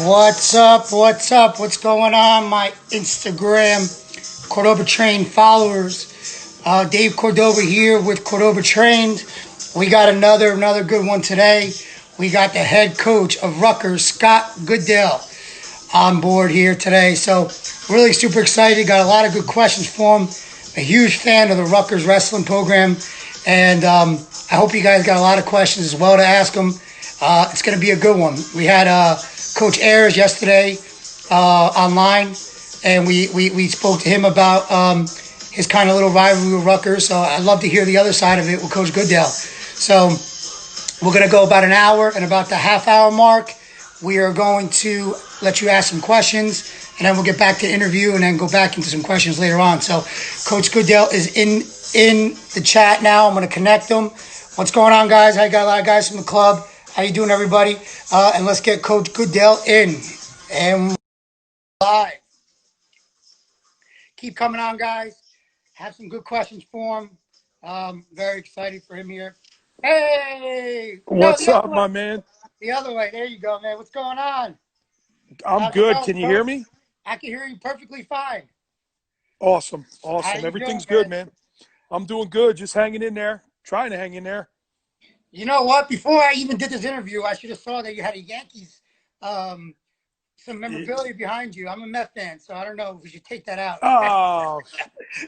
What's up? What's up? What's going on, my Instagram Cordoba Trained followers? Dave Cordoba here with Cordoba Trained. We got another good one today. We got the head coach of Rutgers, Scott Goodale, on board here today. So really super excited. Got a lot of good questions for him. A huge fan of the Rutgers wrestling program, and I hope you guys got a lot of questions as well to ask him. It's going to be a good one. We had Coach Ayers yesterday online, and we spoke to him about his kind of little rivalry with Rutgers. So I'd love to hear the other side of it with Coach Goodale. So we're going to go about an hour, and about the half-hour mark, we are going to let you ask some questions, and then we'll get back to the interview and then go back into some questions later on. So Coach Goodale is in the chat now. I'm going to connect them. What's going on, guys? I got a lot of guys from the club. How you doing, everybody? And let's get Coach Goodale in. And live. Keep coming on, guys. Have some good questions for him. Very excited for him here. Hey! No, What's the other up, way. my man? The other way. There you go, man. What's going on? I'm How's it good. going, Can you hear Coach? me? I can hear you perfectly fine. Awesome. How Awesome. you doing, Everything's good, man? man. I'm doing good. Just hanging in there. Trying to hang in there. You know what? Before I even did this interview, I should have saw that you had a Yankees um, some Y- memorabilia behind you. I'm a Met fan, so I don't know if we should take that out. Oh,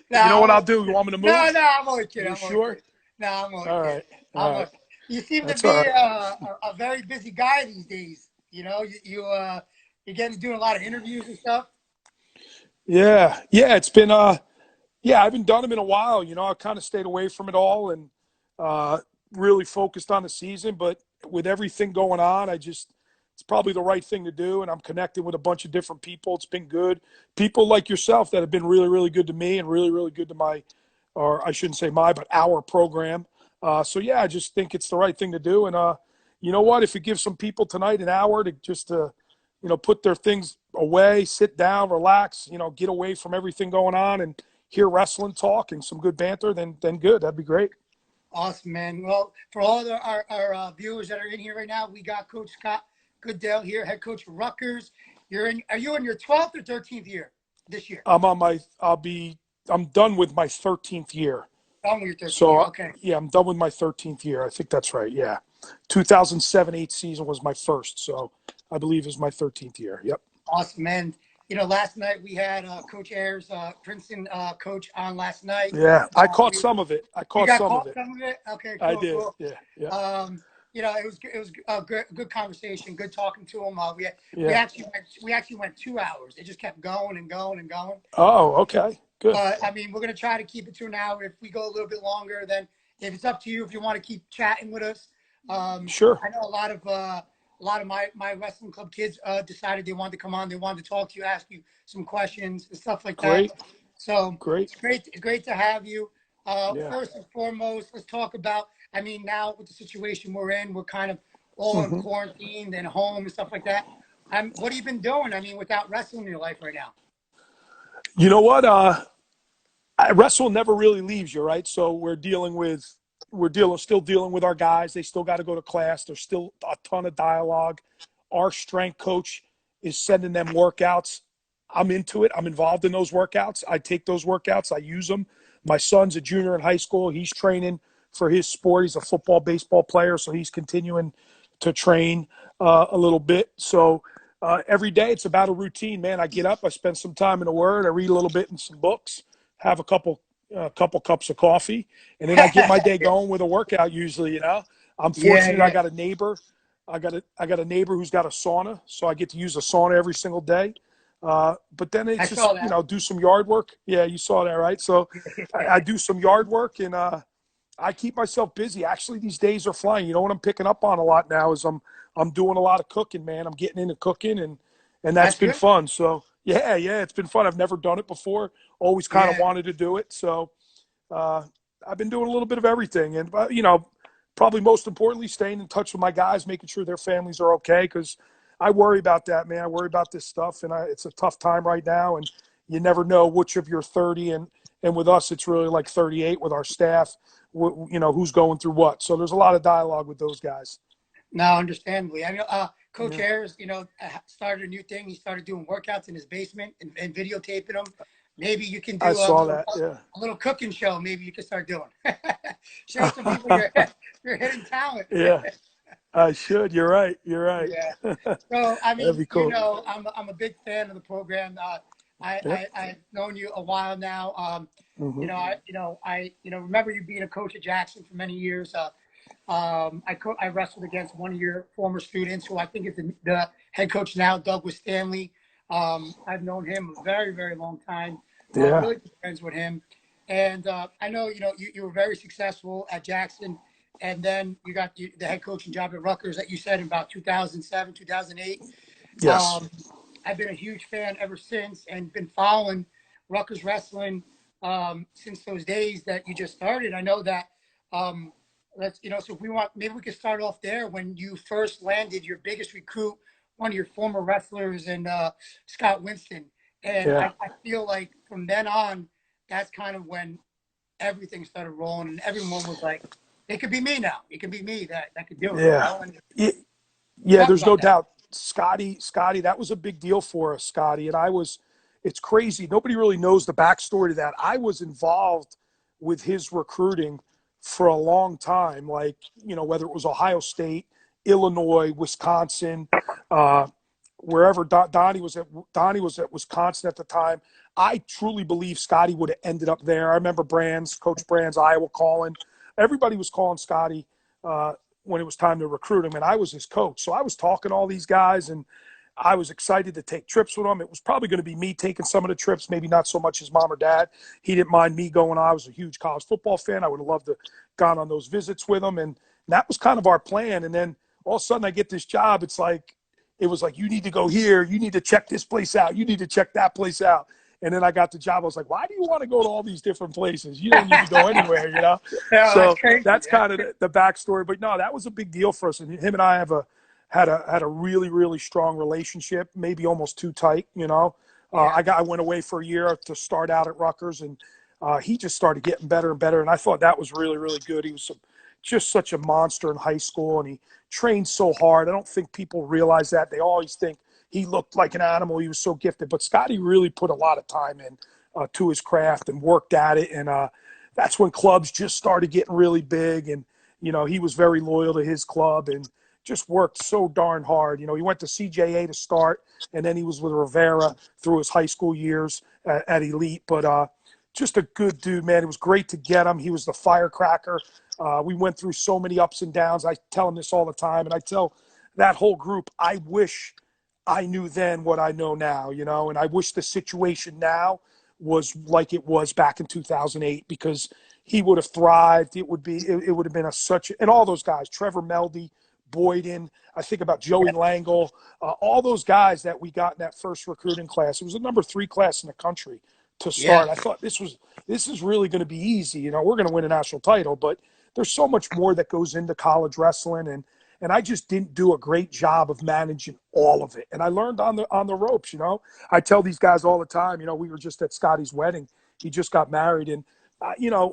No, you know what I'm I'll only, do? You want me to no, move? no, I'm only kidding. You I'm only sure? kidding. No, I'm only All kidding. right. All I'm only, right. you seem to That's all be right. a very busy guy these days. You know, you're getting to doing a lot of interviews and stuff. Yeah. Yeah. It's been yeah, I haven't done them in a while. I kind of stayed away from it all and uh, really focused on the season. But with everything going on, it's probably the right thing to do. And I'm connecting with a bunch of different people. It's been good. People like yourself that have been really, really good to me and really, really good to or I shouldn't say but our program. So yeah, I just think it's the right thing to do. And you know what? If it gives some people tonight an hour to put their things away, sit down, relax, get away from everything going on and hear wrestling talk and some good banter, then good. That'd be great. Awesome, man. Well, for all our viewers that are in here right now, we got Coach Scott Goodale here, head coach of Rutgers. Are you in your 12th or 13th year this year? I'm on my. I'm done with my 13th year. Done with your 13th year. So Okay. yeah, I'm done with my 13th year. I think that's right. Yeah, 2007-8 season was my first, so I believe is my 13th year. Yep. Awesome, man. Last night we had Coach Ayers, Princeton coach, on last night. Yeah, I caught We, some of it. I you caught got some of caught it. some of it? Okay, I cool, did. cool. Yeah. Yeah. It was a good conversation, good talking to him. We Yeah. actually went 2 hours. It just kept going and going and going. Oh, okay. Good. But I mean, we're gonna try to keep it to an hour. If we go a little bit longer, then if it's up to you, if you want to keep chatting with us. Sure. I know a lot of my wrestling club kids decided they wanted to come on. They wanted to talk to you, ask you some questions and stuff like that. Great. So Great. it's great. It's great to have you. Yeah. First and foremost, let's talk about. I mean, now with the situation we're in, we're kind of all in hmm quarantined and home and stuff like that. What have you been doing? I mean, without wrestling in your life right now? You know what? Wrestle never really leaves you, right? So still dealing with our guys. They still got to go to class. There's still a ton of dialogue. Our strength coach is sending them workouts. I'm into it. I'm involved in those workouts. I take those workouts. I use them. My son's a junior in high school. He's training for his sport. He's a football, baseball player, so he's continuing to train a little bit. So every day it's about a routine, man. I get up, I spend some time in the Word, I read a little bit in some books, have a couple cups of coffee, and then I get my day going with a workout. Usually, I'm Yeah, fortunate. I yeah. got a neighbor. I got a neighbor who's got a sauna, so I get to use a sauna every single day. But then I it's just saw that. do some yard work. Yeah, you saw that, right? So I do some yard work and I keep myself busy. Actually, these days are flying. You know what I'm picking up on a lot now is I'm doing a lot of cooking, man. I'm getting into cooking and that's That's been good. fun. So yeah, it's been fun. I've never done it before. Always kind of Yeah, wanted to do it. So uh, I've been doing a little bit of everything, and probably most importantly, staying in touch with my guys, making sure their families are okay, because I worry about that, man. I worry about this stuff, and it's a tough time right now, and you never know which of your 30 and with us, it's really like 38 with our staff. Who's going through what. So there's a lot of dialogue with those guys. No, understandably. I mean, Coach Yeah, Ayers, started a new thing. He started doing workouts in his basement and videotaping them. Maybe you can I do saw that. Yeah. a little cooking show. Maybe you can start doing. Show some people your hidden talent. Yeah, I should. You're right. You're right. Yeah. So, I That'd mean, be cool. I'm a big fan of the program. Yeah. I've known you a while now. Hmm. Remember you being a coach at Jackson for many years. I wrestled against one of your former students, who I think is the head coach now, Douglas Stanley. I've known him a very, very long time. Yeah. Really good friends with him, and I know you were very successful at Jackson, and then you got the head coaching job at Rutgers that you said in about 2007, 2008. Yes. Um, I've been a huge fan ever since, and been following Rutgers wrestling since those days that you just started. I know that. So if we want, maybe we could start off there when you first landed your biggest recruit, one of your former wrestlers, and Scott Winston. And Yeah. I feel like from then on, that's kind of when everything started rolling, and everyone was like, "It could be me now. It could be me that could do it." Yeah. And Yeah. Yeah, talk there's about no that. doubt. Scotty, that was a big deal for us, Scotty. And it's crazy. Nobody really knows the backstory to that. I was involved with his recruiting for a long time, like, whether it was Ohio State, Illinois, Wisconsin, uh, wherever Donnie was at Wisconsin at the time. I truly believe Scotty would have ended up there. I remember Coach Brands, Iowa calling. Everybody was calling Scotty uh, when it was time to recruit him, and I was his coach. So I was talking to all these guys, and I was excited to take trips with them. It was probably going to be me taking some of the trips, maybe not so much his mom or dad. He didn't mind me going. I was a huge college football fan. I would have loved to gone on those visits with him, and that was kind of our plan. And then all of a sudden, I get this job. It was like, you need to go here. You need to check this place out. You need to check that place out. And then I got the job. I was like, why do you want to go to all these different places? You don't need to go anywhere. No, that's So crazy. that's kind of the backstory. But no, that was a big deal for us. And him and I had a really, really strong relationship, maybe almost too tight. Yeah, I went away for a year to start out at Rutgers, and he just started getting better and better. And I thought that was really, really good. He was just such a monster in high school, and he trained so hard. I don't think people realize that. They always think he looked like an animal. He was so gifted, but Scotty really put a lot of time in to his craft and worked at it. And that's when clubs just started getting really big. And he was very loyal to his club and just worked so darn hard. He went to CJA to start, and then he was with Rivera through his high school years at Elite. But just a good dude, man. It was great to get him. He was the firecracker. We went through so many ups and downs. I tell him this all the time, and I tell that whole group, I wish I knew then what I know now, and I wish the situation now was like it was back in 2008, because he would have thrived. It would have been and all those guys, Trevor Meldy, Boyden, I think about Joey Langle, all those guys that we got in that first recruiting class. It was the number 3 class in the country to yeah. start. I thought this is really going to be easy. We're going to win a national title, but there's so much more that goes into college wrestling, and I just didn't do a great job of managing all of it. And I learned on the ropes. I tell these guys all the time. We were just at Scotty's wedding. He just got married, and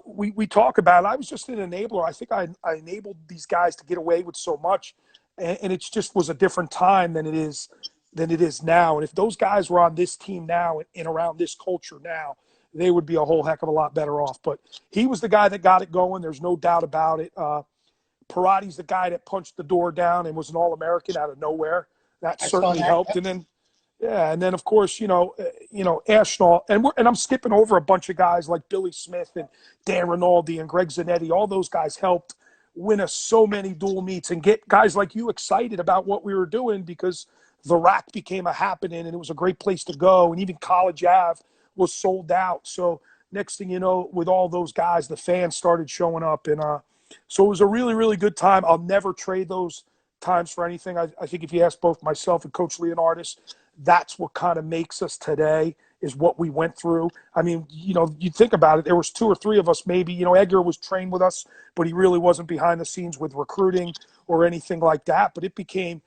we talk about it. I was just an enabler. I think I enabled these guys to get away with so much, and it just was a different time than it is now. And if those guys were on this team now and around this culture now, they would be a whole heck of a lot better off. But he was the guy that got it going. There's no doubt about it. Parati's the guy that punched the door down and was an All-American out of nowhere. That I saw certainly that. helped. And then, yeah, and then of course, Ashnall, and I'm skipping over a bunch of guys like Billy Smith and Dan Rinaldi and Greg Zanetti. All those guys helped win us so many dual meets and get guys like you excited about what we were doing, because the rack became a happening and it was a great place to go. And even College Ave was sold out. So next thing you know, with all those guys, the fans started showing up, and so it was a really, really good time. I'll never trade those times for anything. I think if you ask both myself and Coach Leonardis, that's what kind of makes us today, is what we went through. I mean, you think about it, there was 2 or 3 of us maybe. Edgar was trained with us, but he really wasn't behind the scenes with recruiting or anything like that. But it became,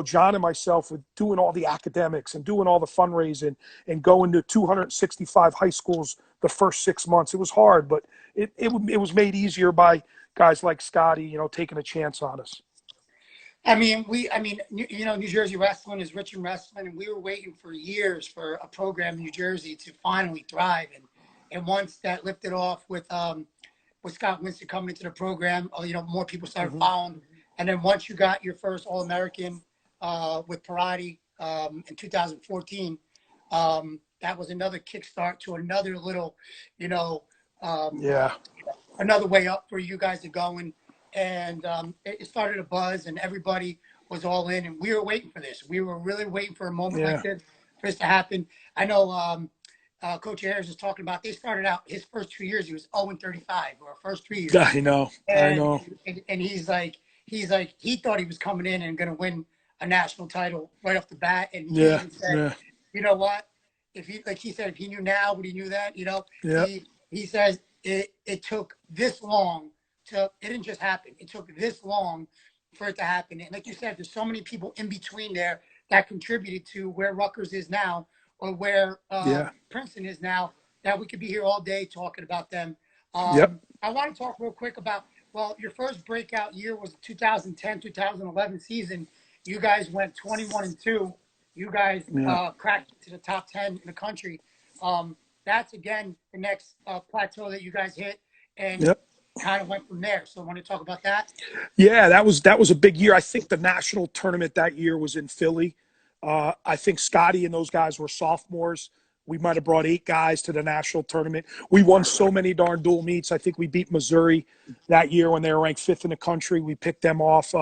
John and myself with doing all the academics and doing all the fundraising and going to 265 high schools the first 6 months. It was hard, but it was made easier by guys like Scotty, taking a chance on us. New Jersey wrestling is rich in wrestling, and we were waiting for years for a program in New Jersey to finally thrive. And once that lifted off with Scott Winston coming into the program, more people started Hmm. following. And then once you got your first All American with Parati in 2014, that was another kickstart to another little, you know, um, Yeah. another way up for you guys to go. And it started a buzz, and everybody was all in. And we were waiting for this. We were really waiting for a moment like Yeah. this for this to happen. I know Coach Ayers is talking about. They started out his first 2 years. He was 0-35, or first 3 years, I know. I and know. and he's like he thought he was coming in and going to win a national title right off the bat. And he Yeah. even said, Yeah. you know what? Like he said, if he knew now what he knew then, Yeah. he says it took this long it didn't just happen. It took this long for it to happen. And like you said, there's so many people in between there that contributed to where Rutgers is now, or where Yeah. Princeton is now, that we could be here all day talking about them. Yep. I want to talk real quick about, well, your first breakout year was the 2010, 2011 season. You guys went 21-2. You guys Yeah. cracked to the top 10 in the country. That's again the next plateau that you guys hit, and Yep. kind of went from there. So I want to talk about that. Yeah, that was a big year. I think the national tournament that year was in Philly. I think Scotty and those guys were sophomores. We might have brought 8 guys to the national tournament. We won so many darn dual meets. I think we beat Missouri that year when they were ranked 5th in the country. We picked them off.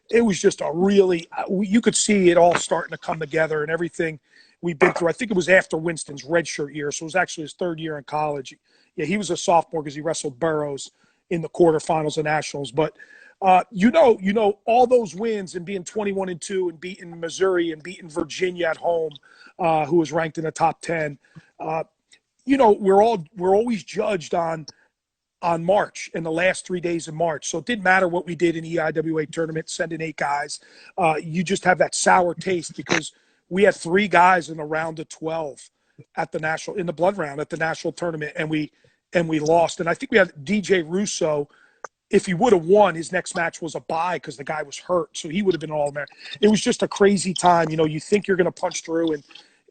It was just a really, you could see it all starting to come together and everything we've been through. I think it was after Winston's redshirt year, so it was actually his 3rd year in college. Yeah, he was a sophomore because he wrestled Burroughs in the quarterfinals of nationals. But all those wins and being 21-2 and beating Missouri and beating Virginia at home, who was ranked in the top 10. We're always judged on March and the last 3 days of March. So it didn't matter what we did in the EIWA tournament, sending 8 guys. You just have that sour taste because we had 3 guys in the round of 12 in the blood round at the national tournament, and we lost. And I think we had DJ Russo. If he would have won, his next match was a bye because the guy was hurt, so he would have been All-American. It was just a crazy time. You think you're going to punch through,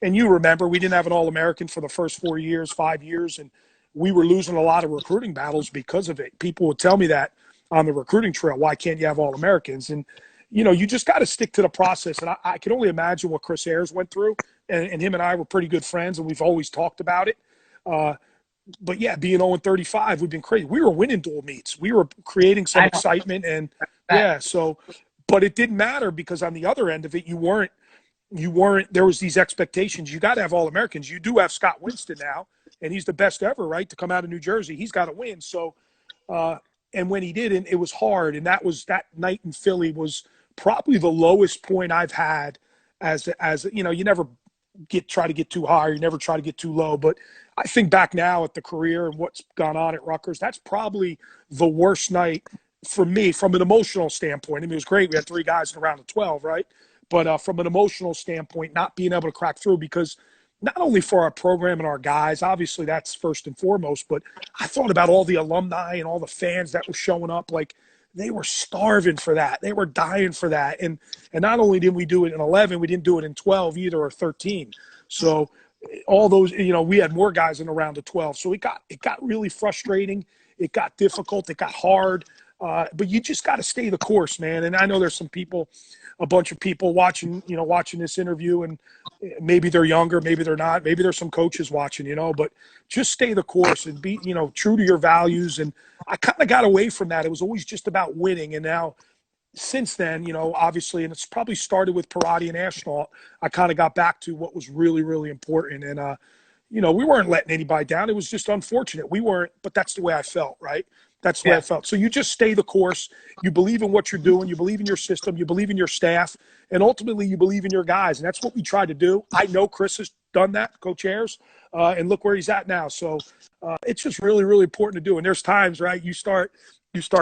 and you remember we didn't have an All-American for the first 4 years, 5 years, and we were losing a lot of recruiting battles because of it. People would tell me that on the recruiting trail, why can't you have All-Americans? And you just got to stick to the process. And I can only imagine what Chris Ayers went through, and him and I were pretty good friends, and we've always talked about it. But yeah, being 0-35, we've been crazy. We were winning dual meets. We were creating some I know excitement, and that. yeah. So, but it didn't matter because on the other end of it, you weren't. There was these expectations. You got to have All-Americans. You do have Scott Winston now, and he's the best ever, right? To come out of New Jersey, he's got to win. So, and when he didn't, it was hard. And that night in Philly was probably the lowest point I've had as you never try to get too high, or you never try to get too low. But I think back now at the career and what's gone on at Rutgers, that's probably the worst night for me from an emotional standpoint. I mean, it was great. We had 3 guys in a round of 12, right? But from an emotional standpoint, not being able to crack through, because not only for our program and our guys, obviously that's first and foremost, but I thought about all the alumni and all the fans that were showing up. Like, they were starving for that. They were dying for that. And not only did we do it in 11, we didn't do it in 12 either, or 13. So all those, we had more guys in the round of 12. So it got really frustrating. It got difficult. It got hard. But you just got to stay the course, man. And I know there's a bunch of people watching this interview, and maybe they're younger, maybe they're not, maybe there's some coaches watching, but just stay the course and be, true to your values. And I kind of got away from that. It was always just about winning. And now, since then, obviously, and it's probably started with Parati and Ashnalt, I kind of got back to what was really, really important. And, we weren't letting anybody down. It was just unfortunate. We weren't, but that's the way I felt, right? That's the way I Yeah. felt. So you just stay the course. You believe in what you're doing. You believe in your system. You believe in your staff. And ultimately, you believe in your guys. And that's what we try to do. I know Chris has done that, Coach Ayers, and look where he's at now. So it's just really, really important to do. And there's times, right, you start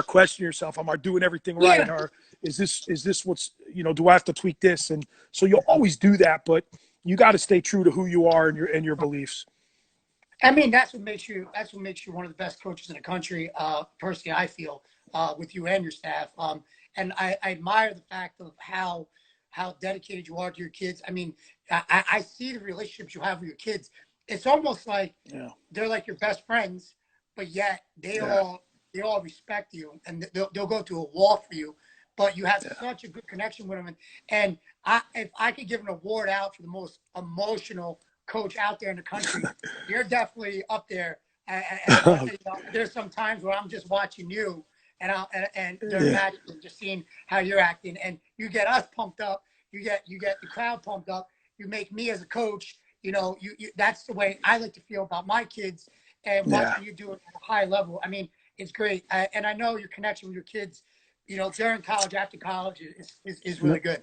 questioning yourself. Am I doing everything right? Yeah. Or is this what's, do I have to tweak this? And so you'll always do that, but you got to stay true to who you are and your beliefs. I mean, that's what makes you one of the best coaches in the country. Personally, I feel with you and your staff. and I admire the fact of how dedicated you are to your kids. I mean, I see the relationships you have with your kids. It's almost like Yeah. they're like your best friends, but yet Yeah. they all respect you and they'll go to a wall for you. But you have Yeah. such a good connection with them, and if I could give an award out for the most emotional coach out there in the country, you're definitely up there. But you know, there's some times where I'm just watching you, and during Yeah. matches, and just seeing how you're acting, and you get us pumped up. You get the crowd pumped up. You make me as a coach. You know, that's the way I like to feel about my kids, and Yeah. watching you do it at a high level. I mean, it's great, and I know your connection with your kids, you know, during college, after college, is really good.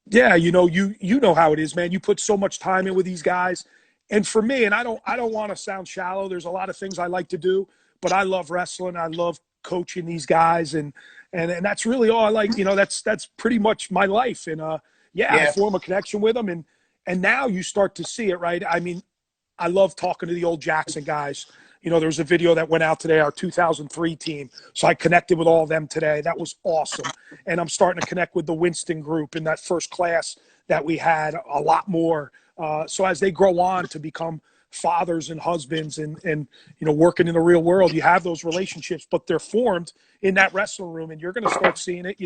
Yeah, you know how it is, man. You put so much time in with these guys. And for me, and I don't want to sound shallow. There's a lot of things I like to do, but I love wrestling. I love coaching these guys and that's really all I like. That's pretty much my life. And yeah, I Yeah, form a connection with them and now you start to see it, right? I mean, I love talking to the old Jackson guys. There was a video that went out today, our 2003 team. So I connected with all of them today. That was awesome. And I'm starting to connect with the Winston group in that first class that we had a lot more. So as they grow on to become fathers and husbands and working in the real world, you have those relationships, but they're formed in that wrestling room, and you're going to start seeing it,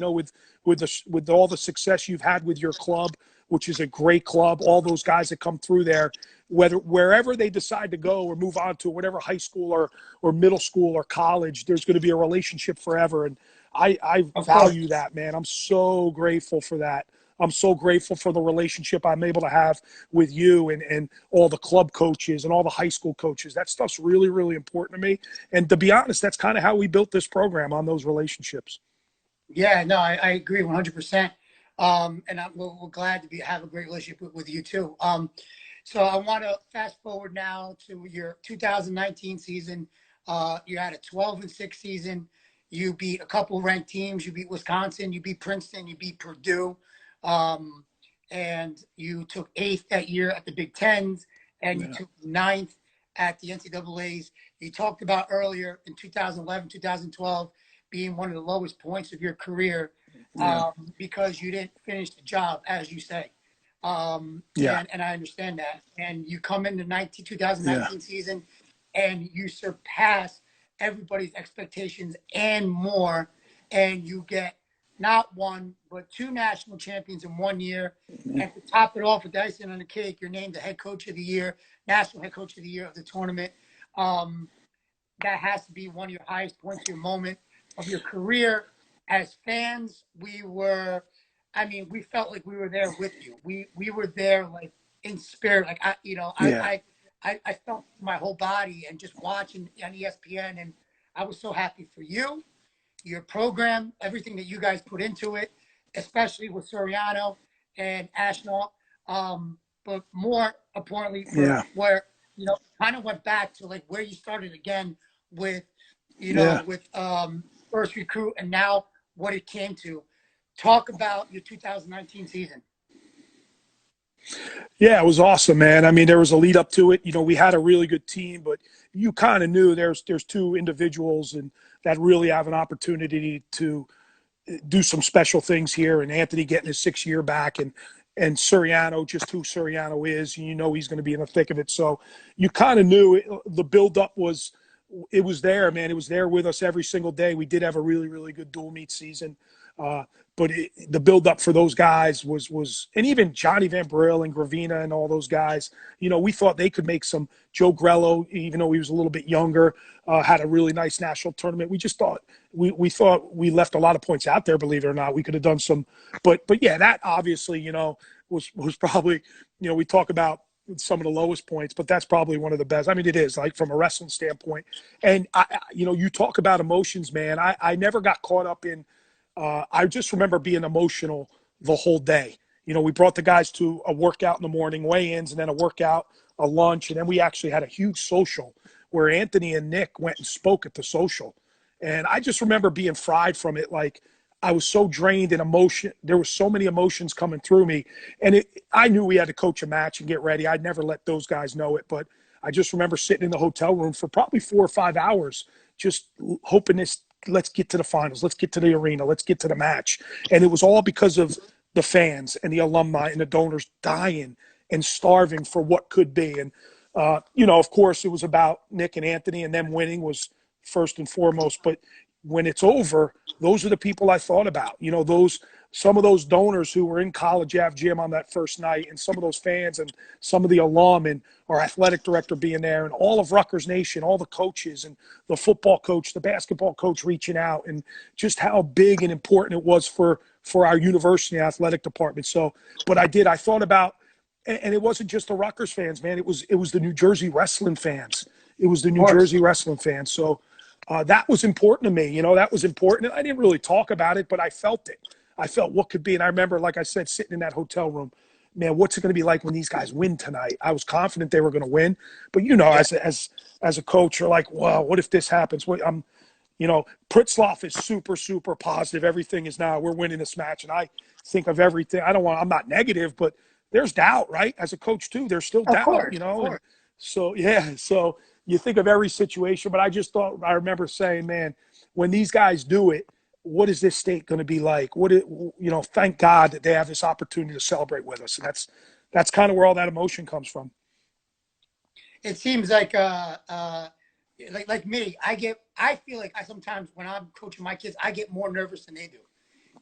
with all the success you've had with your club, which is a great club. All those guys that come through there, wherever they decide to go or move on to whatever high school or middle school or college, there's going to be a relationship forever. And I of course. value that, man. I'm so grateful for that. I'm so grateful for the relationship I'm able to have with you and all the club coaches and all the high school coaches. That stuff's really, really important to me. And to be honest, that's kind of how we built this program, on those relationships. Yeah, no, I agree 100%. And we're glad to have a great relationship with you too. So I want to fast forward now to your 2019 season. You had a 12-6 season. You beat a couple ranked teams. You beat Wisconsin. You beat Princeton. You beat Purdue. Um, and you took eighth that year at the Big Tens, and you Yeah. took ninth at the NCAA's. You talked about earlier in 2011, 2012 being one of the lowest points of your career, Yeah. because you didn't finish the job, as you say. Yeah. And I understand that. And you come into Yeah. 2019 season and you surpass everybody's expectations and more. And you get not one, but two national champions in 1 year. And to top it off with the icing on the cake, you're named the head coach of the year, national head coach of the year of the tournament. Um, that has to be one of your highest points of your moment of your career. As fans, we felt like we were there with you. We were there like in spirit. Like Yeah. I felt my whole body and just watching on ESPN, and I was so happy for you, your program, everything that you guys put into it, especially with Soriano and Ashnault. But more importantly, for Yeah. where kind of went back to like where you started again with Yeah. first recruit and now what it came to. Talk about your 2019 season. Yeah, it was awesome, man. I mean, there was a lead up to it. We had a really good team, but you kind of knew there's two individuals and that really have an opportunity to do some special things here. And Anthony getting his 6 year back, and Suriano, just who Suriano is, he's going to be in the thick of it. So you kind of knew the buildup was there, man. It was there with us every single day. We did have a really, really good dual meet season. But the buildup for those guys was, and even Johnny Van Brill and Gravina and all those guys, we thought they could make some. Joe Grello, even though he was a little bit younger, had a really nice national tournament. We just thought we thought we left a lot of points out there. Believe it or not, we could have done some, but yeah, that obviously was probably we talk about some of the lowest points, but that's probably one of the best. I mean, it is like from a wrestling standpoint. And you talk about emotions, man. I never got caught up in. I just remember being emotional the whole day. We brought the guys to a workout in the morning, weigh-ins, and then a workout, a lunch, and then we actually had a huge social where Anthony and Nick went and spoke at the social. And I just remember being fried from it. Like I was so drained in emotion. There were so many emotions coming through me. And I knew we had to coach a match and get ready. I'd never let those guys know it. But I just remember sitting in the hotel room for probably 4 or 5 hours, just hoping this let's get to the finals. Let's get to the arena. Let's get to the match. And it was all because of the fans and the alumni and the donors dying and starving for what could be. And, of course, it was about Nick and Anthony, and them winning was first and foremost. But when it's over, those are the people I thought about. Some of those donors who were in College Ave Gym on that first night, and some of those fans, and some of the alum, and our athletic director being there, and all of Rutgers Nation, all the coaches, and the football coach, the basketball coach reaching out, and just how big and important it was for our university athletic department. So, but I thought about, and it wasn't just the Rutgers fans, man. It was the New Jersey wrestling fans. It was the New Jersey wrestling fans. So that was important to me. That was important. And I didn't really talk about it, but I felt it. I felt what could be. And I remember, like I said, sitting in that hotel room, man, what's it going to be like when these guys win tonight? I was confident they were going to win. But, as a coach, you're like, well, what if this happens? Pritzloff is super, super positive. Everything is now, we're winning this match. And I think of everything. I'm not negative, but there's doubt, right? As a coach, too, there's still doubt, Of And course. so, so you think of every situation. But I remember saying, man, when these guys do it, what is this state going to be like? Thank God that they have this opportunity to celebrate with us. And that's kind of where all that emotion comes from. It seems like like me, I feel like I sometimes when I'm coaching my kids, I get more nervous than they do,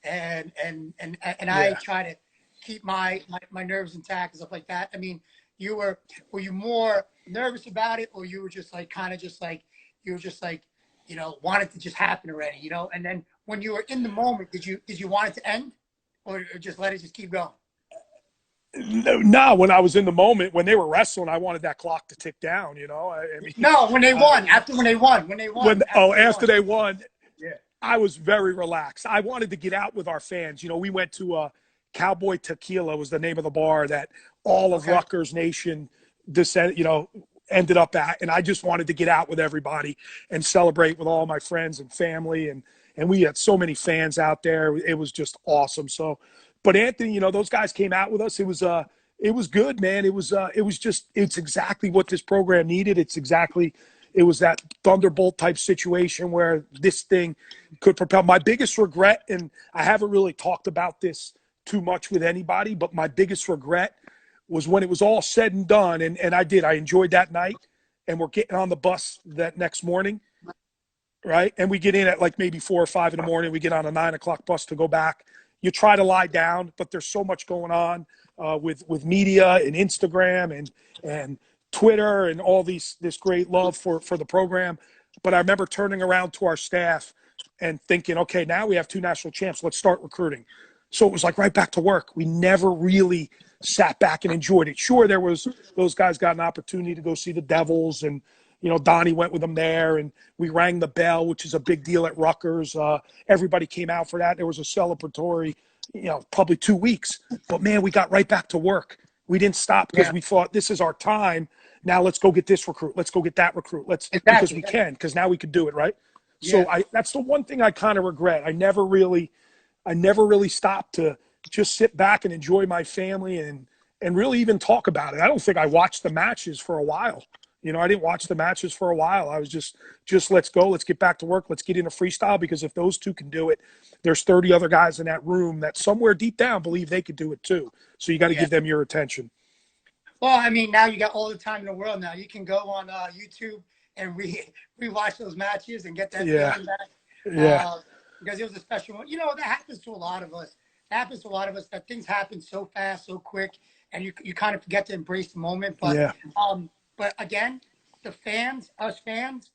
and I try to keep my nerves intact and stuff like that. I mean, were you more nervous about it, or you were just like you were just like want it to just happen already, And then when you were in the moment, did you want it to end, or just let it just keep going? No, when I was in the moment, when they were wrestling, I wanted that clock to tick down. I mean, No, when they won, after they won, yeah. I was very relaxed. I wanted to get out with our fans. We went to Cowboy Tequila was the name of the bar that all of Rutgers Nation ended up at, and I just wanted to get out with everybody and celebrate with all my friends and family, and we had so many fans out there. It was just awesome. So, but Anthony, those guys came out with us. It was good, man. It's exactly what this program needed. It was that thunderbolt type situation where this thing could propel. My biggest regret, and I haven't really talked about this too much with anybody, but my biggest regret was when it was all said and done. And I enjoyed that night, and we're getting on the bus that next morning. Right. And we get in at like maybe 4 or 5 in the morning. We get on a 9 o'clock bus to go back. You try to lie down, but there's so much going on with media and Instagram and Twitter and all this great love for the program. But I remember turning around to our staff and thinking, okay, now we have 2 national champs. Let's start recruiting. So it was like right back to work. We never really sat back and enjoyed it. Sure, those guys got an opportunity to go see the Devils, and Donnie went with them there, and we rang the bell, which is a big deal at Rutgers. Everybody came out for that. There was a celebratory, probably 2 weeks. But, man, we got right back to work. We didn't stop because we thought this is our time. Now let's go get this recruit. Let's go get that recruit. Because we can, because now we could do it, right? Yeah. So that's the one thing I kind of regret. I never really stopped to just sit back and enjoy my family and really even talk about it. I don't think I watched the matches for a while. I didn't watch the matches for a while. I was just let's go. Let's get back to work. Let's get into freestyle, because if those 2 can do it, there's 30 other guys in that room that somewhere deep down believe they could do it too. So you got to give them your attention. Well, I mean, now you got all the time in the world. Now you can go on YouTube and rewatch those matches and get that feeling back. Yeah. Because it was a special one. That happens to a lot of us. That things happen so fast, so quick, and you kind of forget to embrace the moment. But but again, us fans,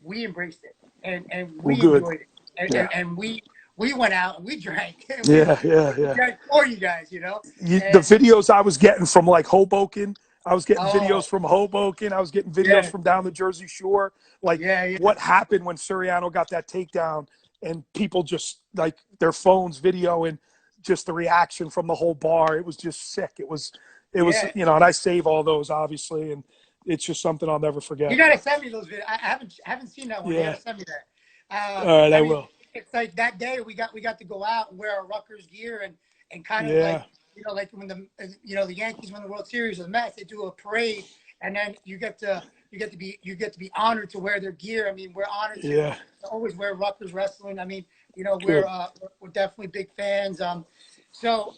we embraced it and we enjoyed it, and we went out and we drank. We drank for you guys, The videos I was getting from like Hoboken, I was getting videos from Hoboken. I was getting videos from down the Jersey Shore. Like what happened when Suriano got that takedown, and people just like their phones videoing just the reaction from the whole bar. It was just sick. It was, and I save all those obviously. And it's just something I'll never forget. You gotta send me those videos. I haven't seen that one. You gotta send me that. All right, I will. It's like that day we got to go out and wear our Rutgers gear and kind of like when the Yankees win the World Series or the Mets, they do a parade, and then you get to you get to be honored to wear their gear. I mean, we're honored Yeah. to always wear Rutgers wrestling. I mean, Good. we're definitely big fans. So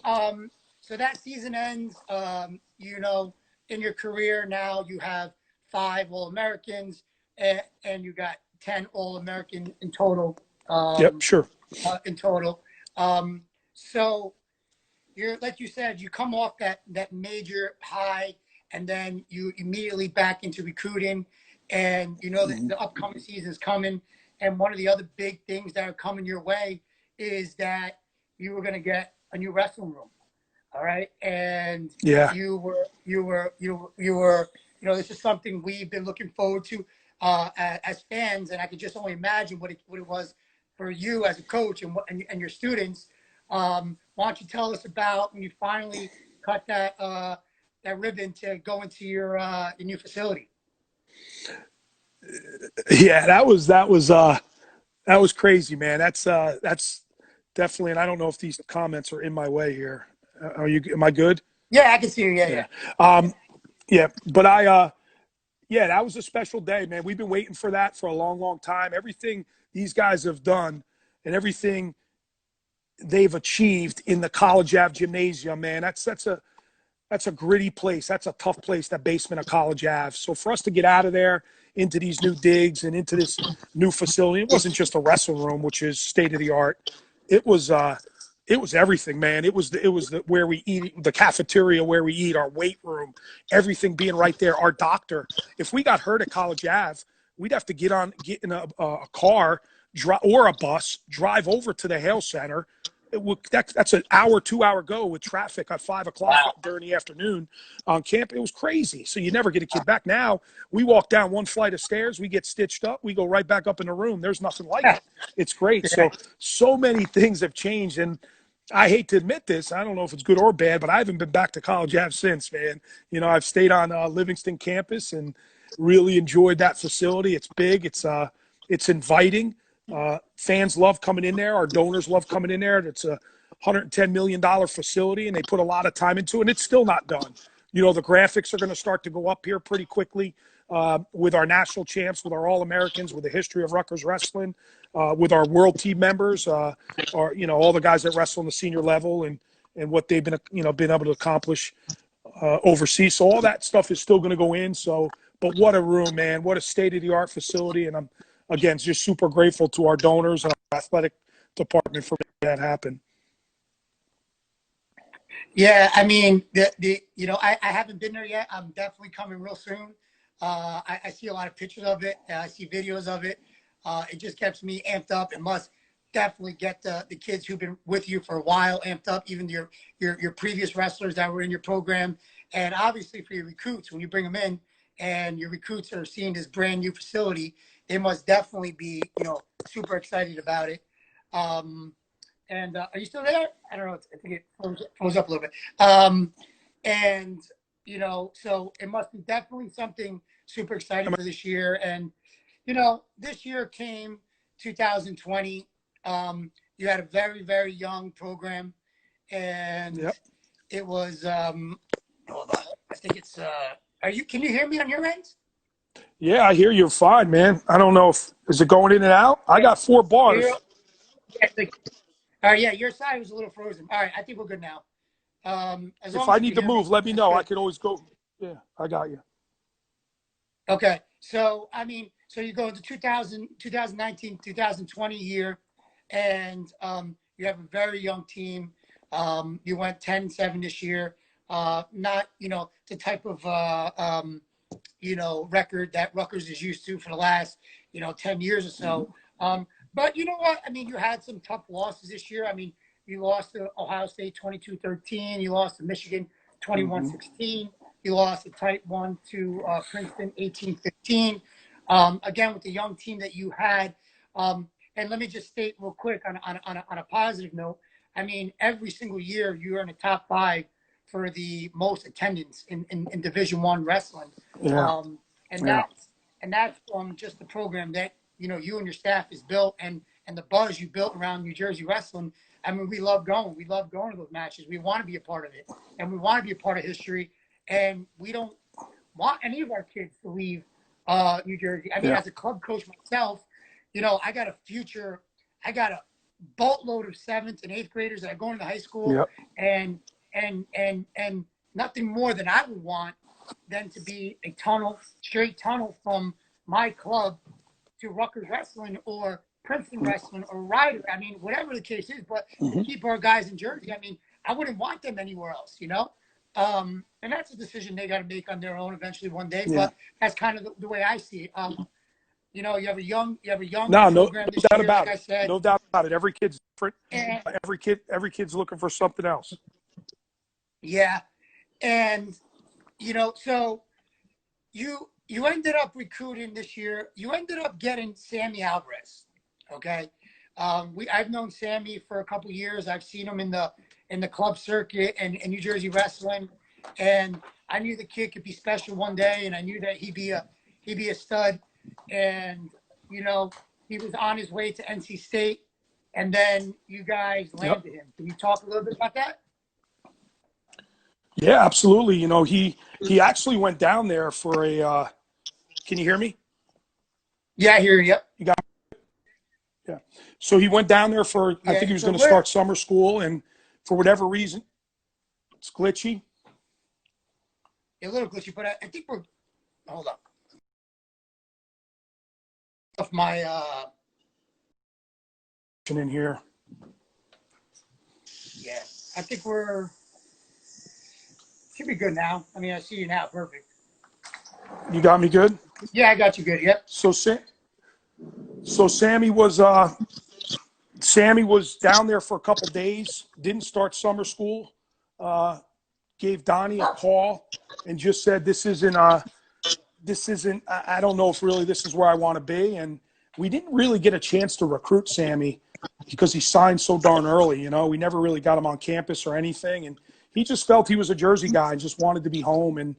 so that season ends. In your career now you have 5 All-Americans, and you got 10 All-American in total. Yep. Um, Sure. in total. So you're like you said, you come off that major high, and then you immediately back into recruiting, and you know that Mhm. the upcoming season is coming. And one of the other big things that are coming your way is that you were going to get a new wrestling room. All right, and Yeah. this is something we've been looking forward to as fans, and I could just only imagine what it was for you as a coach and your students. Why don't you tell us about when you finally cut that ribbon to go into your new facility? Yeah. That was crazy, man. That's definitely. And I don't know if these comments are in my way here. Are you? Am I good? Yeah, I can see you. Yeah, Yeah. yeah. Um, yeah. But yeah, that was a special day, man. We've been waiting for that for a long, long time. Everything these guys have done and everything they've achieved in the College Ave gymnasium, man, that's a gritty place. That's a tough place, that basement of College Ave. So for us to get out of there into these new digs and into this new facility, it wasn't just a wrestling room, which is state of the art. It was it was everything, man. It was where we eat, the cafeteria where we eat, our weight room, everything being right there. Our doctor, if we got hurt at College Ave, we'd have to get in a car or a bus, drive over to the Hale Center. That's an hour, 2 hour go with traffic at 5 o'clock Wow. during the afternoon on camp. It was crazy. So you never get a kid back. Now we walk down one flight of stairs, we get stitched up, we go right back up in the room. There's nothing like it. It's great. Yeah. So many things have changed. And I hate to admit this. I don't know if it's good or bad, but I haven't been back to College Ave since, man. I've stayed on Livingston campus and really enjoyed that facility. It's big. It's inviting. Fans love coming in there. Our donors love coming in there. It's a $110 million facility, and they put a lot of time into it, and it's still not done. The graphics are going to start to go up here pretty quickly with our national champs, with our All-Americans, with the history of Rutgers wrestling, with our world team members, all the guys that wrestle on the senior level and what they've been able to accomplish overseas. So all that stuff is still going to go in. So, but what a room, man! What a state-of-the-art facility, and I'm again just super grateful to our donors and our athletic department for making that happen. Yeah, I mean, I haven't been there yet. I'm definitely coming real soon. I see a lot of pictures of it. I see videos of it. It just gets me amped up. It must definitely get the kids who've been with you for a while amped up, even your previous wrestlers that were in your program. And obviously for your recruits, when you bring them in and your recruits are seeing this brand new facility, they must definitely be, super excited about it. Um, and are you still there? I don't know. I think it froze up a little bit. And so it must be definitely something super exciting for this year. And this year came 2020. You had a very very young program, and Yep. it was. Hold on. I think it's. Are you? Can you hear me on your end? Yeah, I hear you're fine, man. I don't know if is it going in and out. I got 4 bars. Yeah, all right. Yeah, your side was a little frozen. All right, I think we're good now. As If long as I you can need to hear me, move, let me that's know. I good. could always go. Yeah, I got you. Okay. So, I mean, so you go into 2019, 2020 year, and you have a very young team. You went 10-7 this year. Not, the type of, record that Rutgers is used to for the last, 10 years or so. But you know what? I mean, you had some tough losses this year. I mean, you lost to Ohio State 22-13. You lost to Michigan 21 Mm-hmm. 16. You lost a tight one to Princeton 18-15. Again, with the young team that you had. And let me just state real quick on a positive note. I mean, every single year you're in the top 5 for the most attendance in Division One wrestling. Yeah, Um, and yeah, that's from just the program that you and your staff has built, and the buzz you built around New Jersey wrestling. I mean, we love going. We love going to those matches. We want to be a part of it, and we want to be a part of history. And we don't want any of our kids to leave New Jersey. I mean, Yeah. as a club coach myself, I got a boatload of seventh and eighth graders that are going to high school, Yeah. and and nothing more than I would want than to be a straight tunnel from my club to Rutgers Wrestling or Princeton Wrestling or Ryder. I mean, whatever the case is, but to keep our guys in Jersey, I mean, I wouldn't want them anywhere else, and that's a decision they got to make on their own eventually one day. Yeah. But that's kind of the way I see it. You have a young No program this doubt year, about like I it. said. No doubt about it. Every kid's different. And Every kid's looking for something else. yeah, and so you ended up recruiting this year. You ended up getting Sammy Alvarez. Okay, I've known Sammy for a couple years. I've seen him in the club circuit and New Jersey wrestling, and I knew the kid could be special one day, and I knew that he'd be a stud, and he was on his way to NC State, and then you guys Yep. landed him. Can you talk a little bit about that? Yeah, absolutely. He actually went down there for a. Can you hear me? Yeah, I hear you. Yep. You got. Yeah. So he went down there for. I think he was going to start summer school, and for whatever reason, it's glitchy. A little glitchy, but I think we're. Hold up. Of my In here. yeah, I think should be good now. I mean, I see you now, perfect. You got me good. Yeah, I got you good. Yep. So Sammy was down there for a couple days. Didn't start summer school. Gave Donnie a call and just said, "This isn't. I don't know if really this is where I want to be." And we didn't really get a chance to recruit Sammy because he signed so darn early. We never really got him on campus or anything, and he just felt he was a Jersey guy and just wanted to be home. And